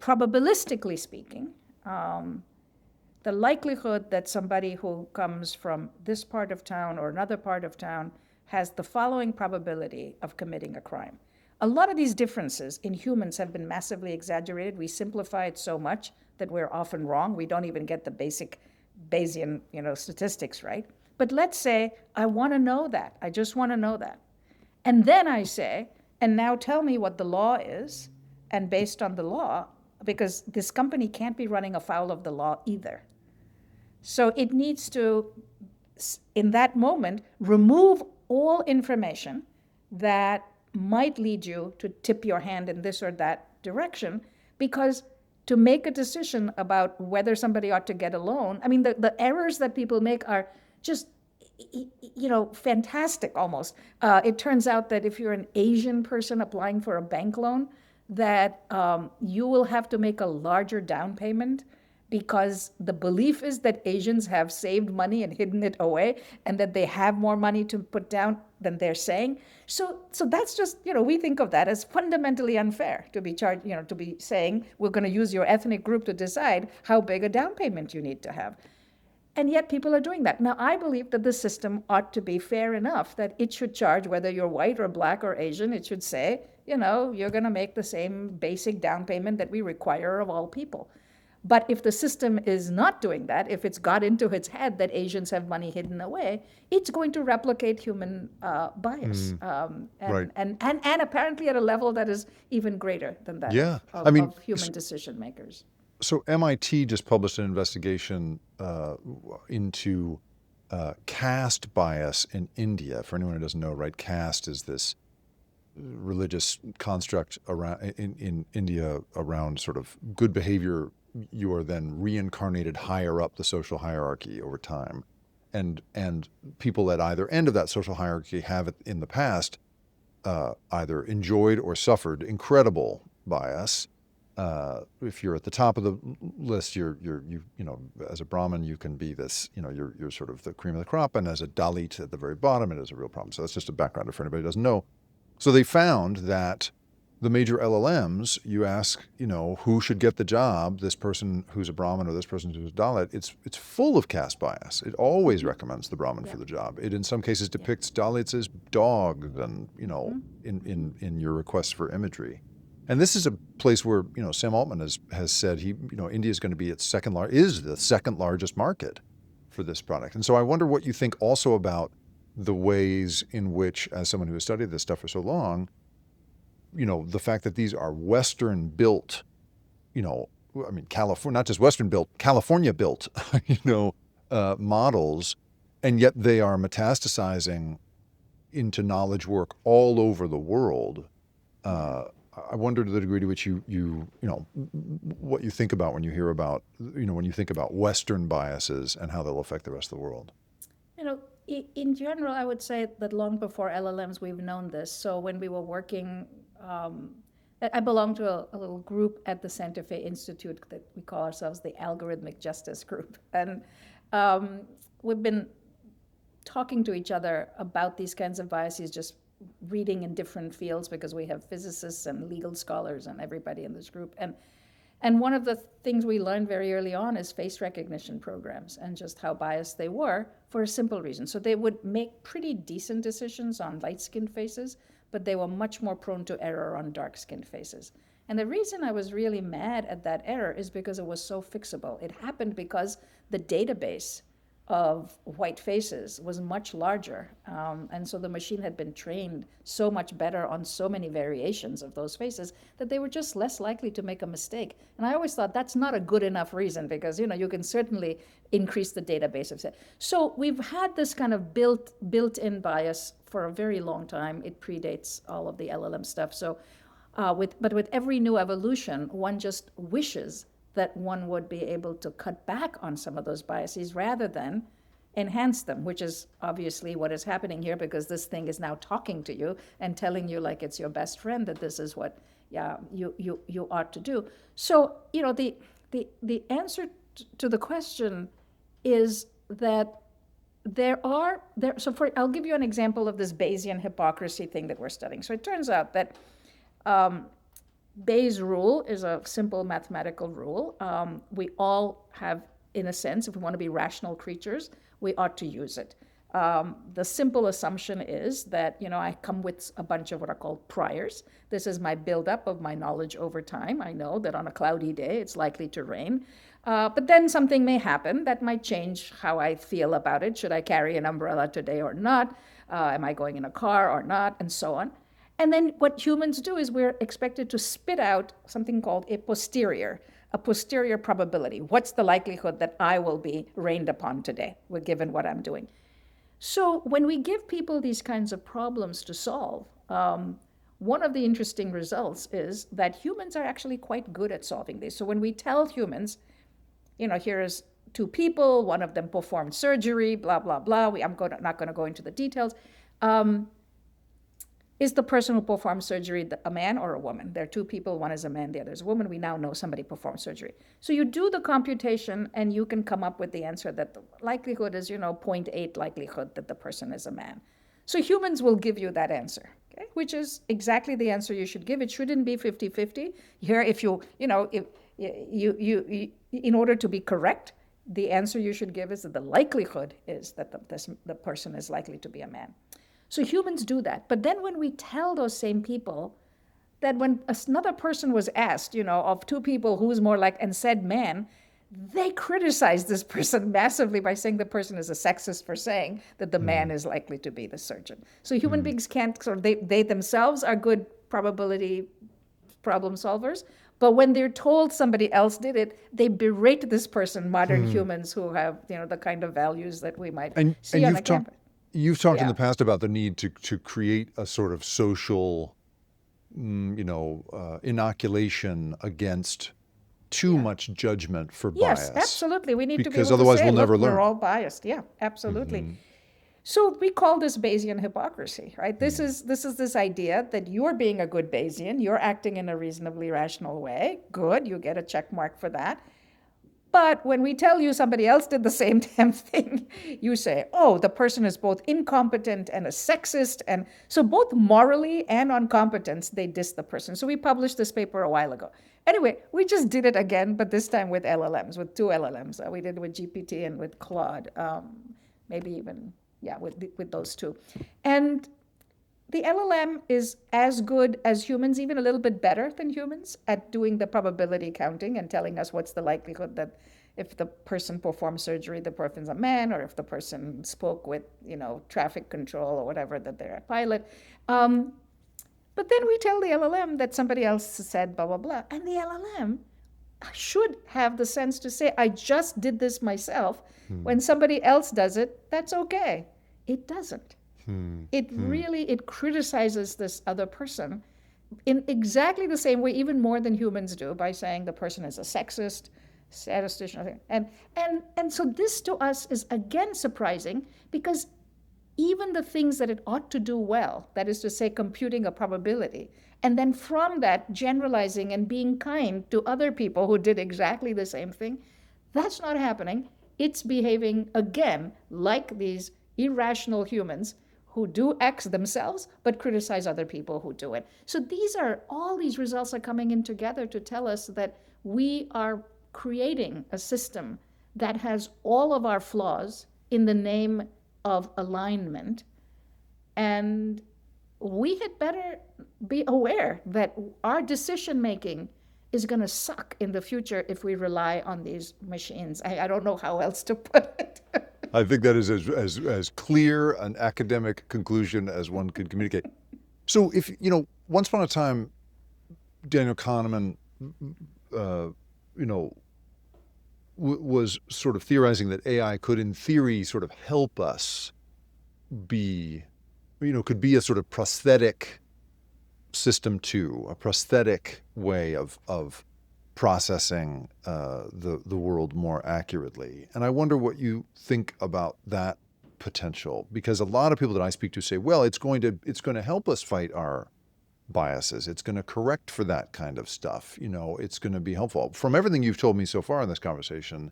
probabilistically speaking, the likelihood that somebody who comes from this part of town or another part of town has the following probability of committing a crime. A lot of these differences in humans have been massively exaggerated. We simplify it so much that we're often wrong. We don't even get the basic Bayesian, statistics right. But let's say I want to know that. I just want to know that. And then I say, and now tell me what the law is, and based on the law, because this company can't be running afoul of the law either. So it needs to, in that moment, remove all information that might lead you to tip your hand in this or that direction, because to make a decision about whether somebody ought to get a loan, I mean, the errors that people make are just fantastic almost. It turns out that if you're an Asian person applying for a bank loan, that you will have to make a larger down payment because the belief is that Asians have saved money and hidden it away and that they have more money to put down than they're saying. So that's just, we think of that as fundamentally unfair to be charged, to be saying we're going to use your ethnic group to decide how big a down payment you need to have. And yet people are doing that. Now, I believe that the system ought to be fair enough that it should charge, whether you're white or black or Asian, it should say, you're going to make the same basic down payment that we require of all people. But if the system is not doing that, if it's got into its head that Asians have money hidden away, it's going to replicate human bias, Right. and apparently at a level that is even greater than that Yeah. of, I mean, human decision makers. so MIT just published an investigation into caste bias in India. For anyone who doesn't know, right, caste is this religious construct around in India around sort of good behavior. You are then reincarnated higher up the social hierarchy over time, and people at either end of that social hierarchy have in the past either enjoyed or suffered incredible bias. If you're at the top of the list, you as a Brahmin, you can be this, you're sort of the cream of the crop, and as a Dalit at the very bottom, it is a real problem. So that's just a background for anybody who doesn't know. So they found that the major LLMs, you ask, who should get the job, this person who's a Brahmin or this person who's a Dalit, it's full of caste bias. It always recommends the Brahmin for the job. It in some cases depicts Dalits as dogs, and in your requests for imagery. And this is a place where Sam Altman has said India is going to be the second largest market for this product. And so I wonder what you think also about the ways in which, as someone who has studied this stuff for so long, the fact that these are Western built, California, not just Western built, California built, models, and yet they are metastasizing into knowledge work all over the world. I wonder to the degree to which what you think about when you hear about, when you think about Western biases and how they'll affect the rest of the world. In general, I would say that long before LLMs, we've known this. So when we were working, I belong to a little group at the Santa Fe Institute that we call ourselves the Algorithmic Justice Group. And we've been talking to each other about these kinds of biases, just reading in different fields, because we have physicists and legal scholars and everybody in this group. And And one of the things we learned very early on is face recognition programs and just how biased they were for a simple reason. So they would make pretty decent decisions on light-skinned faces, but they were much more prone to error on dark-skinned faces. And the reason I was really mad at that error is because it was so fixable. It happened because the database of white faces was much larger. And so the machine had been trained so much better on so many variations of those faces that they were just less likely to make a mistake. And I always thought that's not a good enough reason because, you can certainly increase the database of. So we've had this kind of built-in bias for a very long time. It predates all of the LLM stuff. So, but with every new evolution, one just wishes that one would be able to cut back on some of those biases rather than enhance them, which is obviously what is happening here because this thing is now talking to you and telling you like it's your best friend that this is what you ought to do. So, the answer to the question is that I'll give you an example of this Bayesian hypocrisy thing that we're studying. So it turns out that Bayes' rule is a simple mathematical rule. We all have, in a sense, if we want to be rational creatures, we ought to use it. The simple assumption is that, I come with a bunch of what are called priors. This is my buildup of my knowledge over time. I know that on a cloudy day, it's likely to rain. But then something may happen that might change how I feel about it. Should I carry an umbrella today or not? Am I going in a car or not? And so on. And then what humans do is we're expected to spit out something called a posterior probability. What's the likelihood that I will be rained upon today, given what I'm doing? So when we give people these kinds of problems to solve, one of the interesting results is that humans are actually quite good at solving these. So when we tell humans, here's two people, one of them performed surgery, blah, blah, blah. Not going to go into the details. Is the person who performed surgery a man or a woman? There are two people, one is a man, the other is a woman. We now know somebody performed surgery. So you do the computation and you can come up with the answer that the likelihood is, 0.8 likelihood that the person is a man. So humans will give you that answer, okay? Which is exactly the answer you should give. It shouldn't be 50-50. Here, if in order to be correct, the answer you should give is that the likelihood is that the person is likely to be a man. So humans do that. But then when we tell those same people that when another person was asked, of two people who's more like, and said man, they criticize this person massively by saying the person is a sexist for saying that the man is likely to be the surgeon. So human beings can't, they themselves are good probability problem solvers, but when they're told somebody else did it, they berate this person, modern humans who have, the kind of values that we might see on a campus. You've talked in the past about the need to create a sort of social, inoculation against too much judgment for bias. Yes, absolutely. We need to be because able otherwise to say, we'll never learn. We're all biased. Yeah, absolutely. So we call this Bayesian hypocrisy, right? This is this idea that you're being a good Bayesian, you're acting in a reasonably rational way. Good, you get a check mark for that. But when we tell you somebody else did the same damn thing, you say, oh, the person is both incompetent and a sexist. And so both morally and on competence, they diss the person. So we published this paper a while ago. Anyway, we just did it again, but this time with LLMs, with two LLMs. We did it with GPT and with Claude, maybe even, with those two. And the LLM is as good as humans, even a little bit better than humans at doing the probability counting and telling us what's the likelihood that if the person performed surgery, the person's a man, or if the person spoke with, traffic control or whatever, that they're a pilot. But then we tell the LLM that somebody else said blah, blah, blah. And the LLM should have the sense to say, I just did this myself. When somebody else does it, that's okay. It doesn't. It criticizes this other person in exactly the same way, even more than humans do, by saying the person is a sexist, statistician, and so this to us is again surprising because even the things that it ought to do well, that is to say, computing a probability, and then from that generalizing and being kind to other people who did exactly the same thing, that's not happening. It's behaving again like these irrational humans who do X themselves, but criticize other people who do it. So all these results are coming in together to tell us that we are creating a system that has all of our flaws in the name of alignment. And we had better be aware that our decision making is going to suck in the future if we rely on these machines. I don't know how else to put it. I think that is as clear an academic conclusion as one could communicate. So if, once upon a time, Daniel Kahneman, was sort of theorizing that AI could, in theory, sort of help us be, could be a sort of prosthetic system too, a prosthetic way of processing the world more accurately. And I wonder what you think about that potential, because a lot of people that I speak to say, well, it's going to help us fight our biases. It's going to correct for that kind of stuff. It's going to be helpful. From everything you've told me so far in this conversation,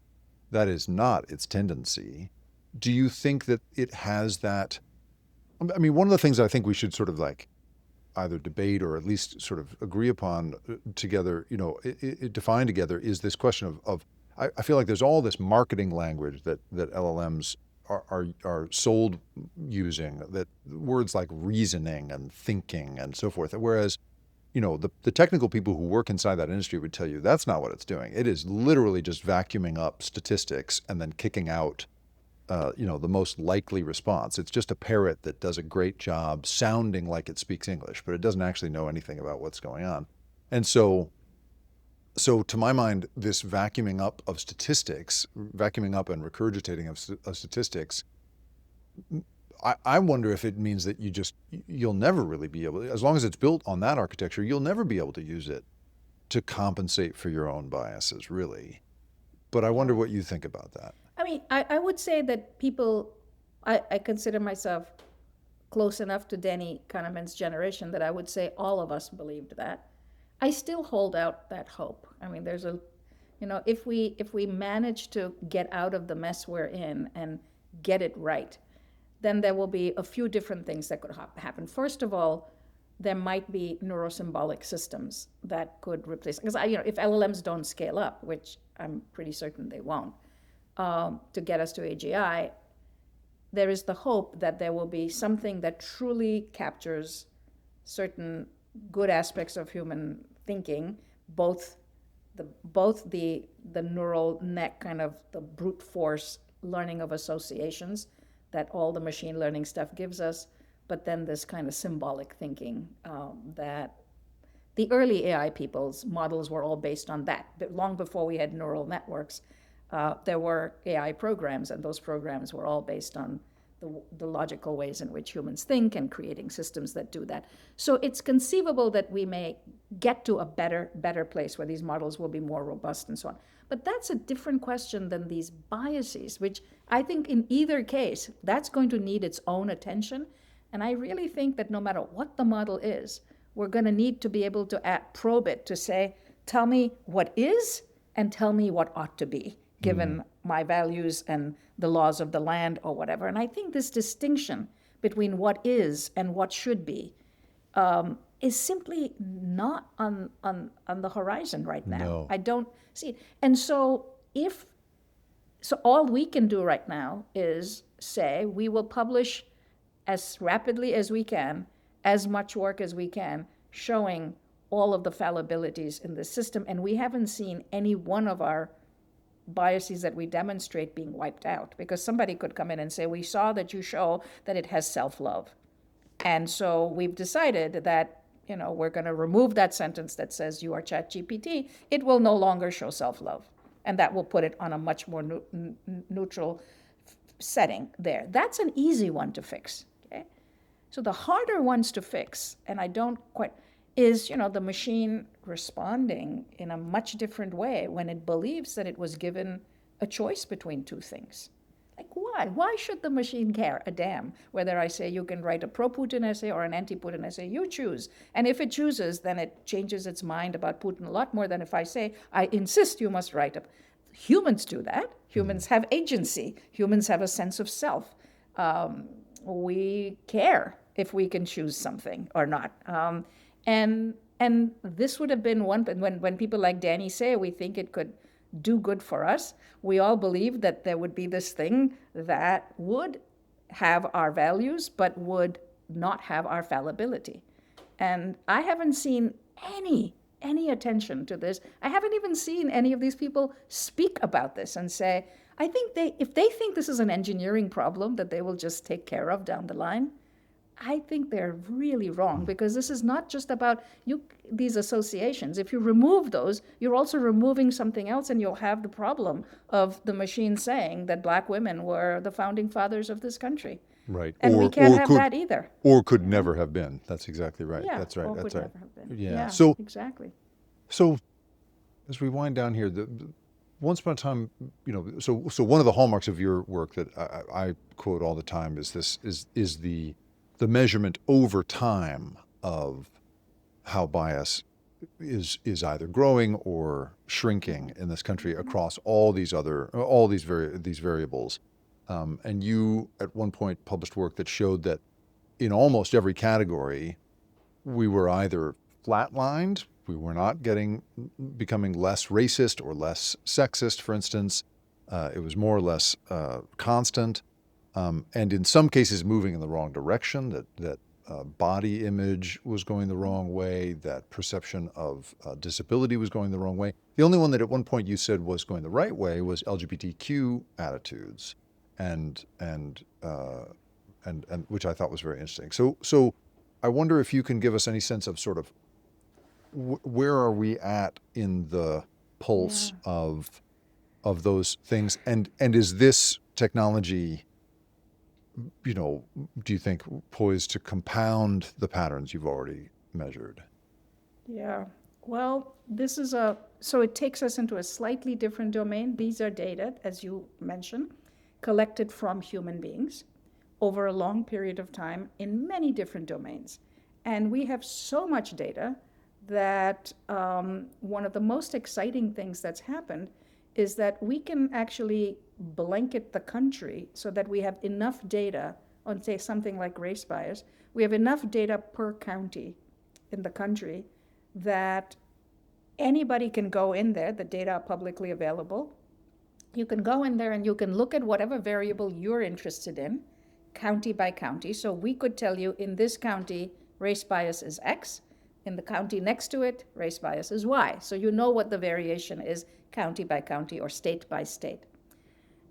that is not its tendency. Do you think that it has that? I mean, one of the things I think we should sort of like either debate or at least sort of agree upon together, define together, is this question of I feel like there's all this marketing language that LLMs are sold using, that words like reasoning and thinking and so forth. Whereas, the technical people who work inside that industry would tell you that's not what it's doing. It is literally just vacuuming up statistics and then kicking out, the most likely response. It's just a parrot that does a great job sounding like it speaks English, but it doesn't actually know anything about what's going on. And so to my mind, this vacuuming up of statistics, vacuuming up and regurgitating of statistics, I wonder if it means that you'll never really be able, as long as it's built on that architecture, you'll never be able to use it to compensate for your own biases, really. But I wonder what you think about that. I mean, I would say that I consider myself close enough to Danny Kahneman's generation that I would say all of us believed that. I still hold out that hope. I mean, if we manage to get out of the mess we're in and get it right, then there will be a few different things that could happen. First of all, there might be neurosymbolic systems that could replace, because if LLMs don't scale up, which I'm pretty certain they won't, to get us to AGI, there is the hope that there will be something that truly captures certain good aspects of human thinking, both the neural net, kind of the brute force learning of associations that all the machine learning stuff gives us, but then this kind of symbolic thinking that the early AI people's models were all based on that. But long before we had neural networks, there were AI programs, and those programs were all based on the logical ways in which humans think and creating systems that do that. So it's conceivable that we may get to a better place where these models will be more robust and so on. But that's a different question than these biases, which I think in either case, that's going to need its own attention. And I really think that no matter what the model is, we're going to need to be able to probe it to say, tell me what is and tell me what ought to be, given my values and the laws of the land or whatever. And I think this distinction between what is and what should be is simply not on the horizon right now. No. I don't see it. And so all we can do right now is say we will publish as rapidly as we can, as much work as we can, showing all of the fallibilities in the system. And we haven't seen any one of our biases that we demonstrate being wiped out, because somebody could come in and say, we saw that you show that it has self-love. And so we've decided that, we're going to remove that sentence that says you are ChatGPT. It will no longer show self-love. And that will put it on a much more neutral setting there. That's an easy one to fix. Okay? So the harder ones to fix, and I don't quite, is, the machine responding in a much different way when it believes that it was given a choice between two things. Like, why? Why should the machine care a damn whether I say you can write a pro-Putin essay or an anti-Putin essay? You choose. And if it chooses, then it changes its mind about Putin a lot more than if I say, I insist you must write it. Humans do that. Humans have agency. Humans have a sense of self. We care if we can choose something or not. And And this would have been one, when people like Danny say we think it could do good for us, we all believe that there would be this thing that would have our values but would not have our fallibility. And I haven't seen any attention to this. I haven't even seen any of these people speak about this and say, I think if they think this is an engineering problem that they will just take care of down the line, I think they're really wrong, because this is not just about these associations. If you remove those, you're also removing something else, and you'll have the problem of the machine saying that black women were the founding fathers of this country. Right. And we can't have that either. Or could never have been. That's exactly right. Yeah, That's right. or That's could right. never have been. Yeah. Exactly. So as we wind down here, once upon a time, so one of the hallmarks of your work that I quote all the time is the measurement over time of how bias is either growing or shrinking in this country across all these variables. And you at one point published work that showed that in almost every category, we were either flatlined, we were not becoming less racist or less sexist, for instance. It was more or less constant, and in some cases moving in the wrong direction, that body image was going the wrong way, that perception of disability was going the wrong way. The only one that at one point you said was going the right way was LGBTQ attitudes, and which I thought was very interesting. So I wonder if you can give us any sense of sort of where are we at in the pulse of those things, and is this technology, do you think poised to compound the patterns you've already measured? Yeah. Well, so it takes us into a slightly different domain. These are data, as you mentioned, collected from human beings over a long period of time in many different domains. And we have so much data that one of the most exciting things that's happened is that we can actually blanket the country so that we have enough data on, say, something like race bias. We have enough data per county in the country that anybody can go in there. The data are publicly available. You can go in there and you can look at whatever variable you're interested in, county by county. So we could tell you, in this county, race bias is X. In the county next to it, race bias is Y. So you know what the variation is, county by county or state by state.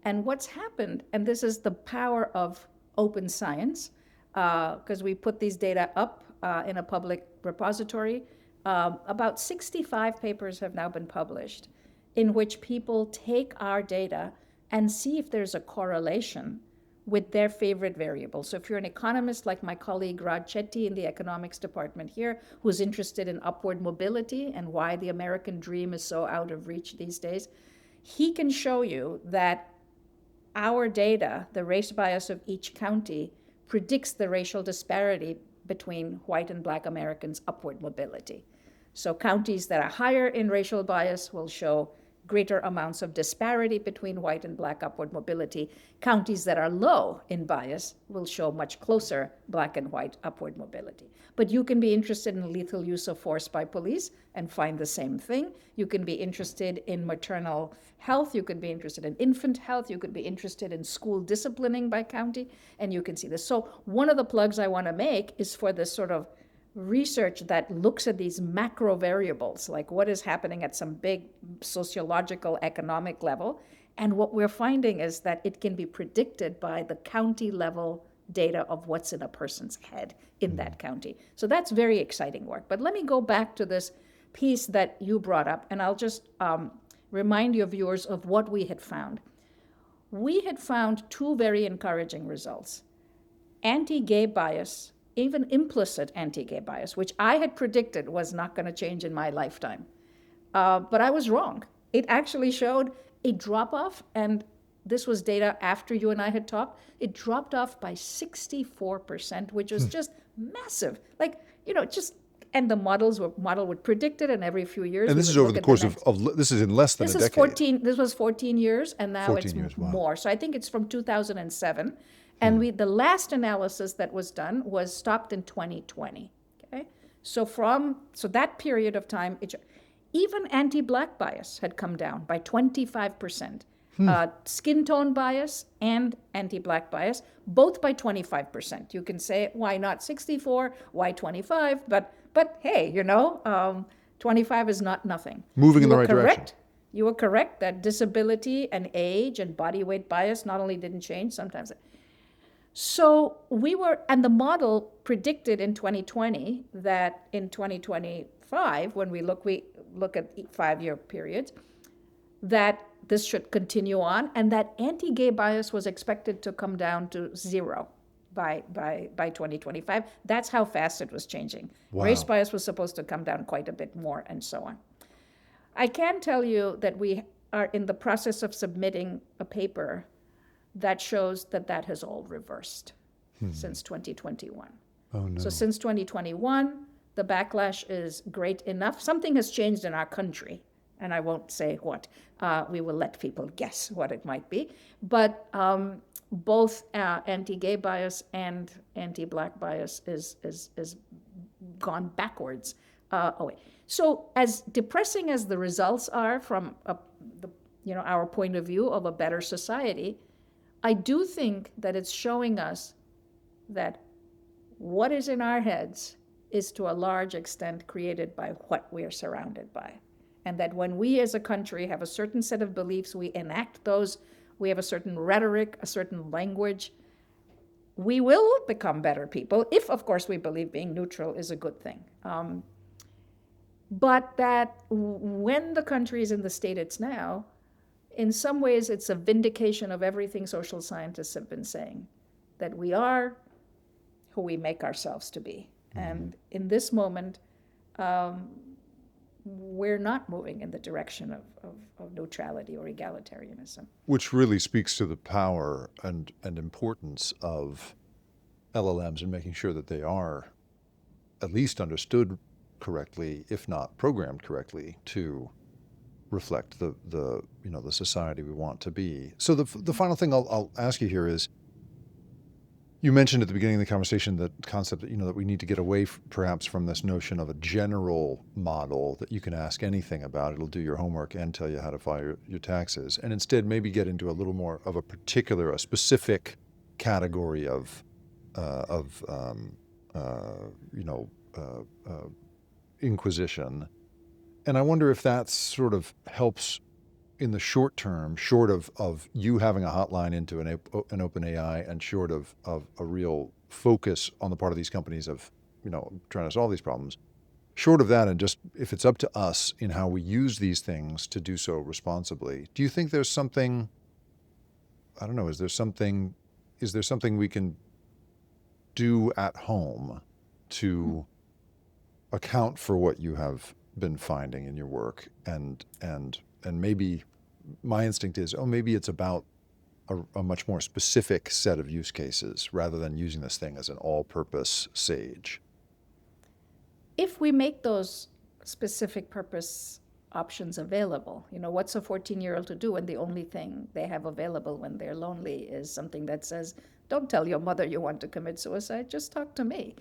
And what's happened, and this is the power of open science, because we put these data up in a public repository. About 65 papers have now been published in which people take our data and see if there's a correlation with their favorite variable. So if you're an economist like my colleague Raj Chetty in the economics department here, who's interested in upward mobility and why the American dream is so out of reach these days, he can show you that our data, the race bias of each county, predicts the racial disparity between white and black Americans' upward mobility. So counties that are higher in racial bias will show greater amounts of disparity between white and black upward mobility. Counties that are low in bias will show much closer black and white upward mobility. But you can be interested in lethal use of force by police and find the same thing. You can be interested in maternal health. You could be interested in infant health. You could be interested in school disciplining by county, and you can see this. So one of the plugs I want to make is for this sort of research that looks at these macro variables, like what is happening at some big sociological, economic level. And what we're finding is that it can be predicted by the county level data of what's in a person's head in that county. So that's very exciting work. But let me go back to this piece that you brought up, and I'll just remind your viewers of what we had found. We had found two very encouraging results. Anti-gay bias, even implicit anti-gay bias, which I had predicted was not going to change in my lifetime. But I was wrong. It actually showed a drop-off, and this was data after you and I had talked. It dropped off by 64%, which was just massive. And the model would predict it, and every few years. And this is over the course of this is in less than a decade. This was 14 years, and now it's more. So I think it's from 2007. And the last analysis that was done was stopped in 2020. Okay, So that period of time, even anti-black bias had come down by 25%. Skin tone bias and anti-black bias, both by 25%. You can say, why not 64? Why 25? But hey, 25 is not nothing. Moving in the right direction. You were correct that disability and age and body weight bias not only didn't change, sometimes. So and the model predicted in 2020 that in 2025, when we look at 5-year periods, that this should continue on, and that anti-gay bias was expected to come down to 0 by 2025. That's how fast it was changing. Wow. Race bias was supposed to come down quite a bit more, and so on. I can tell you that we are in the process of submitting a paper that shows that has all reversed since 2021. Oh, no. So since 2021, the backlash is great enough. Something has changed in our country, and I won't say what. We will let people guess what it might be. But both anti-gay bias and anti-black bias is gone backwards away. So as depressing as the results are from our point of view of a better society, I do think that it's showing us that what is in our heads is to a large extent created by what we are surrounded by. And that when we as a country have a certain set of beliefs, we enact those, we have a certain rhetoric, a certain language, we will become better people, if, of course, we believe being neutral is a good thing. But that when the country is in the state it's now, in some ways it's a vindication of everything social scientists have been saying, that we are who we make ourselves to be. And in this moment, we're not moving in the direction of neutrality or egalitarianism. Which really speaks to the power and importance of LLMs in making sure that they are at least understood correctly, if not programmed correctly, to reflect the society we want to be. So the final thing I'll ask you here is, you mentioned at the beginning of the conversation the concept that that we need to get away perhaps from this notion of a general model that you can ask anything about. It'll do your homework and tell you how to file your taxes, and instead maybe get into a little more of a specific category of inquisition. And I wonder if that sort of helps in the short term, short of you having a hotline into an open AI, and short of a real focus on the part of these companies of trying to solve these problems. Short of that, and just if it's up to us in how we use these things to do so responsibly, do you think there's something, I don't know, is there something we can do at home to account for what you have been finding in your work, and maybe my instinct is, maybe it's about a much more specific set of use cases rather than using this thing as an all-purpose sage? If we make those specific purpose options available, what's a 14-year-old to do when the only thing they have available when they're lonely is something that says, don't tell your mother you want to commit suicide, just talk to me.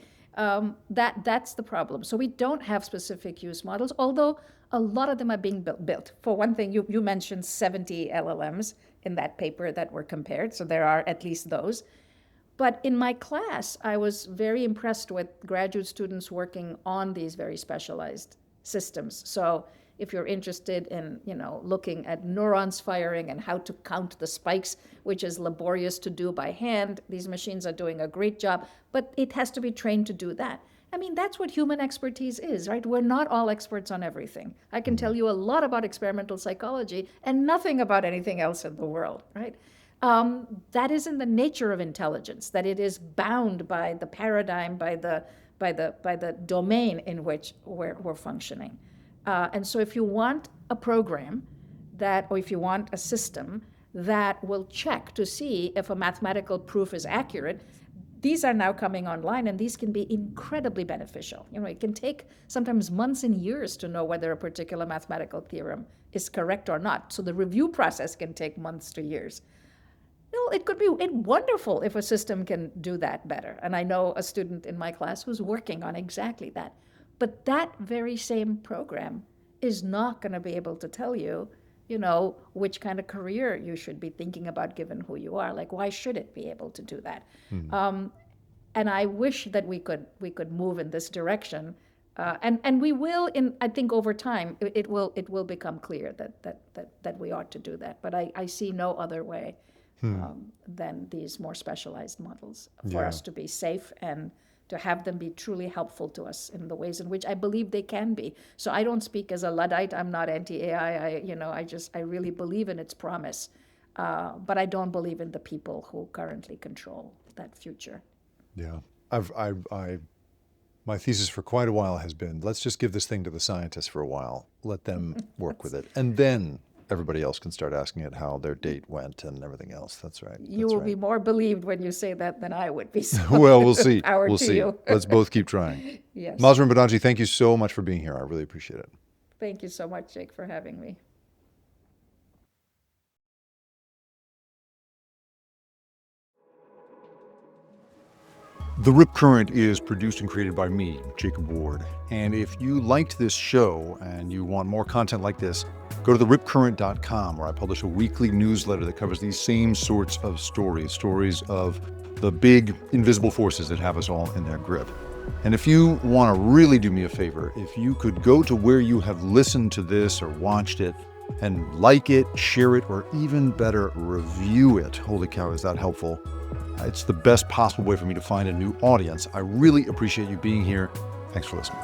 That's the problem. So we don't have specific use models, although a lot of them are being built. For one thing, you mentioned 70 LLMs in that paper that were compared, so there are at least those. But in my class, I was very impressed with graduate students working on these very specialized systems. So if you're interested in, looking at neurons firing and how to count the spikes, which is laborious to do by hand, these machines are doing a great job, but it has to be trained to do that. I mean, that's what human expertise is, right? We're not all experts on everything. I can tell you a lot about experimental psychology and nothing about anything else in the world, right? That is in the nature of intelligence, that it is bound by the paradigm, by the domain in which we're functioning. And so if you want a program or if you want a system that will check to see if a mathematical proof is accurate, these are now coming online, and these can be incredibly beneficial. It can take sometimes months and years to know whether a particular mathematical theorem is correct or not. So the review process can take months to years. It could be wonderful if a system can do that better. And I know a student in my class who's working on exactly that. But that very same program is not going to be able to tell you, which kind of career you should be thinking about given who you are. Like, why should it be able to do that? And I wish that we could move in this direction, and we will. I think over time it will become clear that we ought to do that. But I see no other way than these more specialized models for us to be safe and to have them be truly helpful to us in the ways in which I believe they can be. So I don't speak as a Luddite. I'm not anti-AI. I really believe in its promise, but I don't believe in the people who currently control that future. Yeah. My thesis for quite a while has been, let's just give this thing to the scientists for a while, let them work with it. And then everybody else can start asking it how their date went and everything else. That's right. You will be more believed when you say that than I would be. So well, we'll see. Power We'll to see. you. Let's both keep trying. Yes. Mahzarin Banaji, thank you so much for being here. I really appreciate it. Thank you so much, Jake, for having me. The Rip Current is produced and created by me, Jacob Ward. And if you liked this show and you want more content like this, go to theripcurrent.com, where I publish a weekly newsletter that covers these same sorts of stories of the big invisible forces that have us all in their grip. And if you want to really do me a favor, if you could go to where you have listened to this or watched it and like it, share it, or even better, review it. Holy cow, is that helpful? It's the best possible way for me to find a new audience. I really appreciate you being here. Thanks for listening.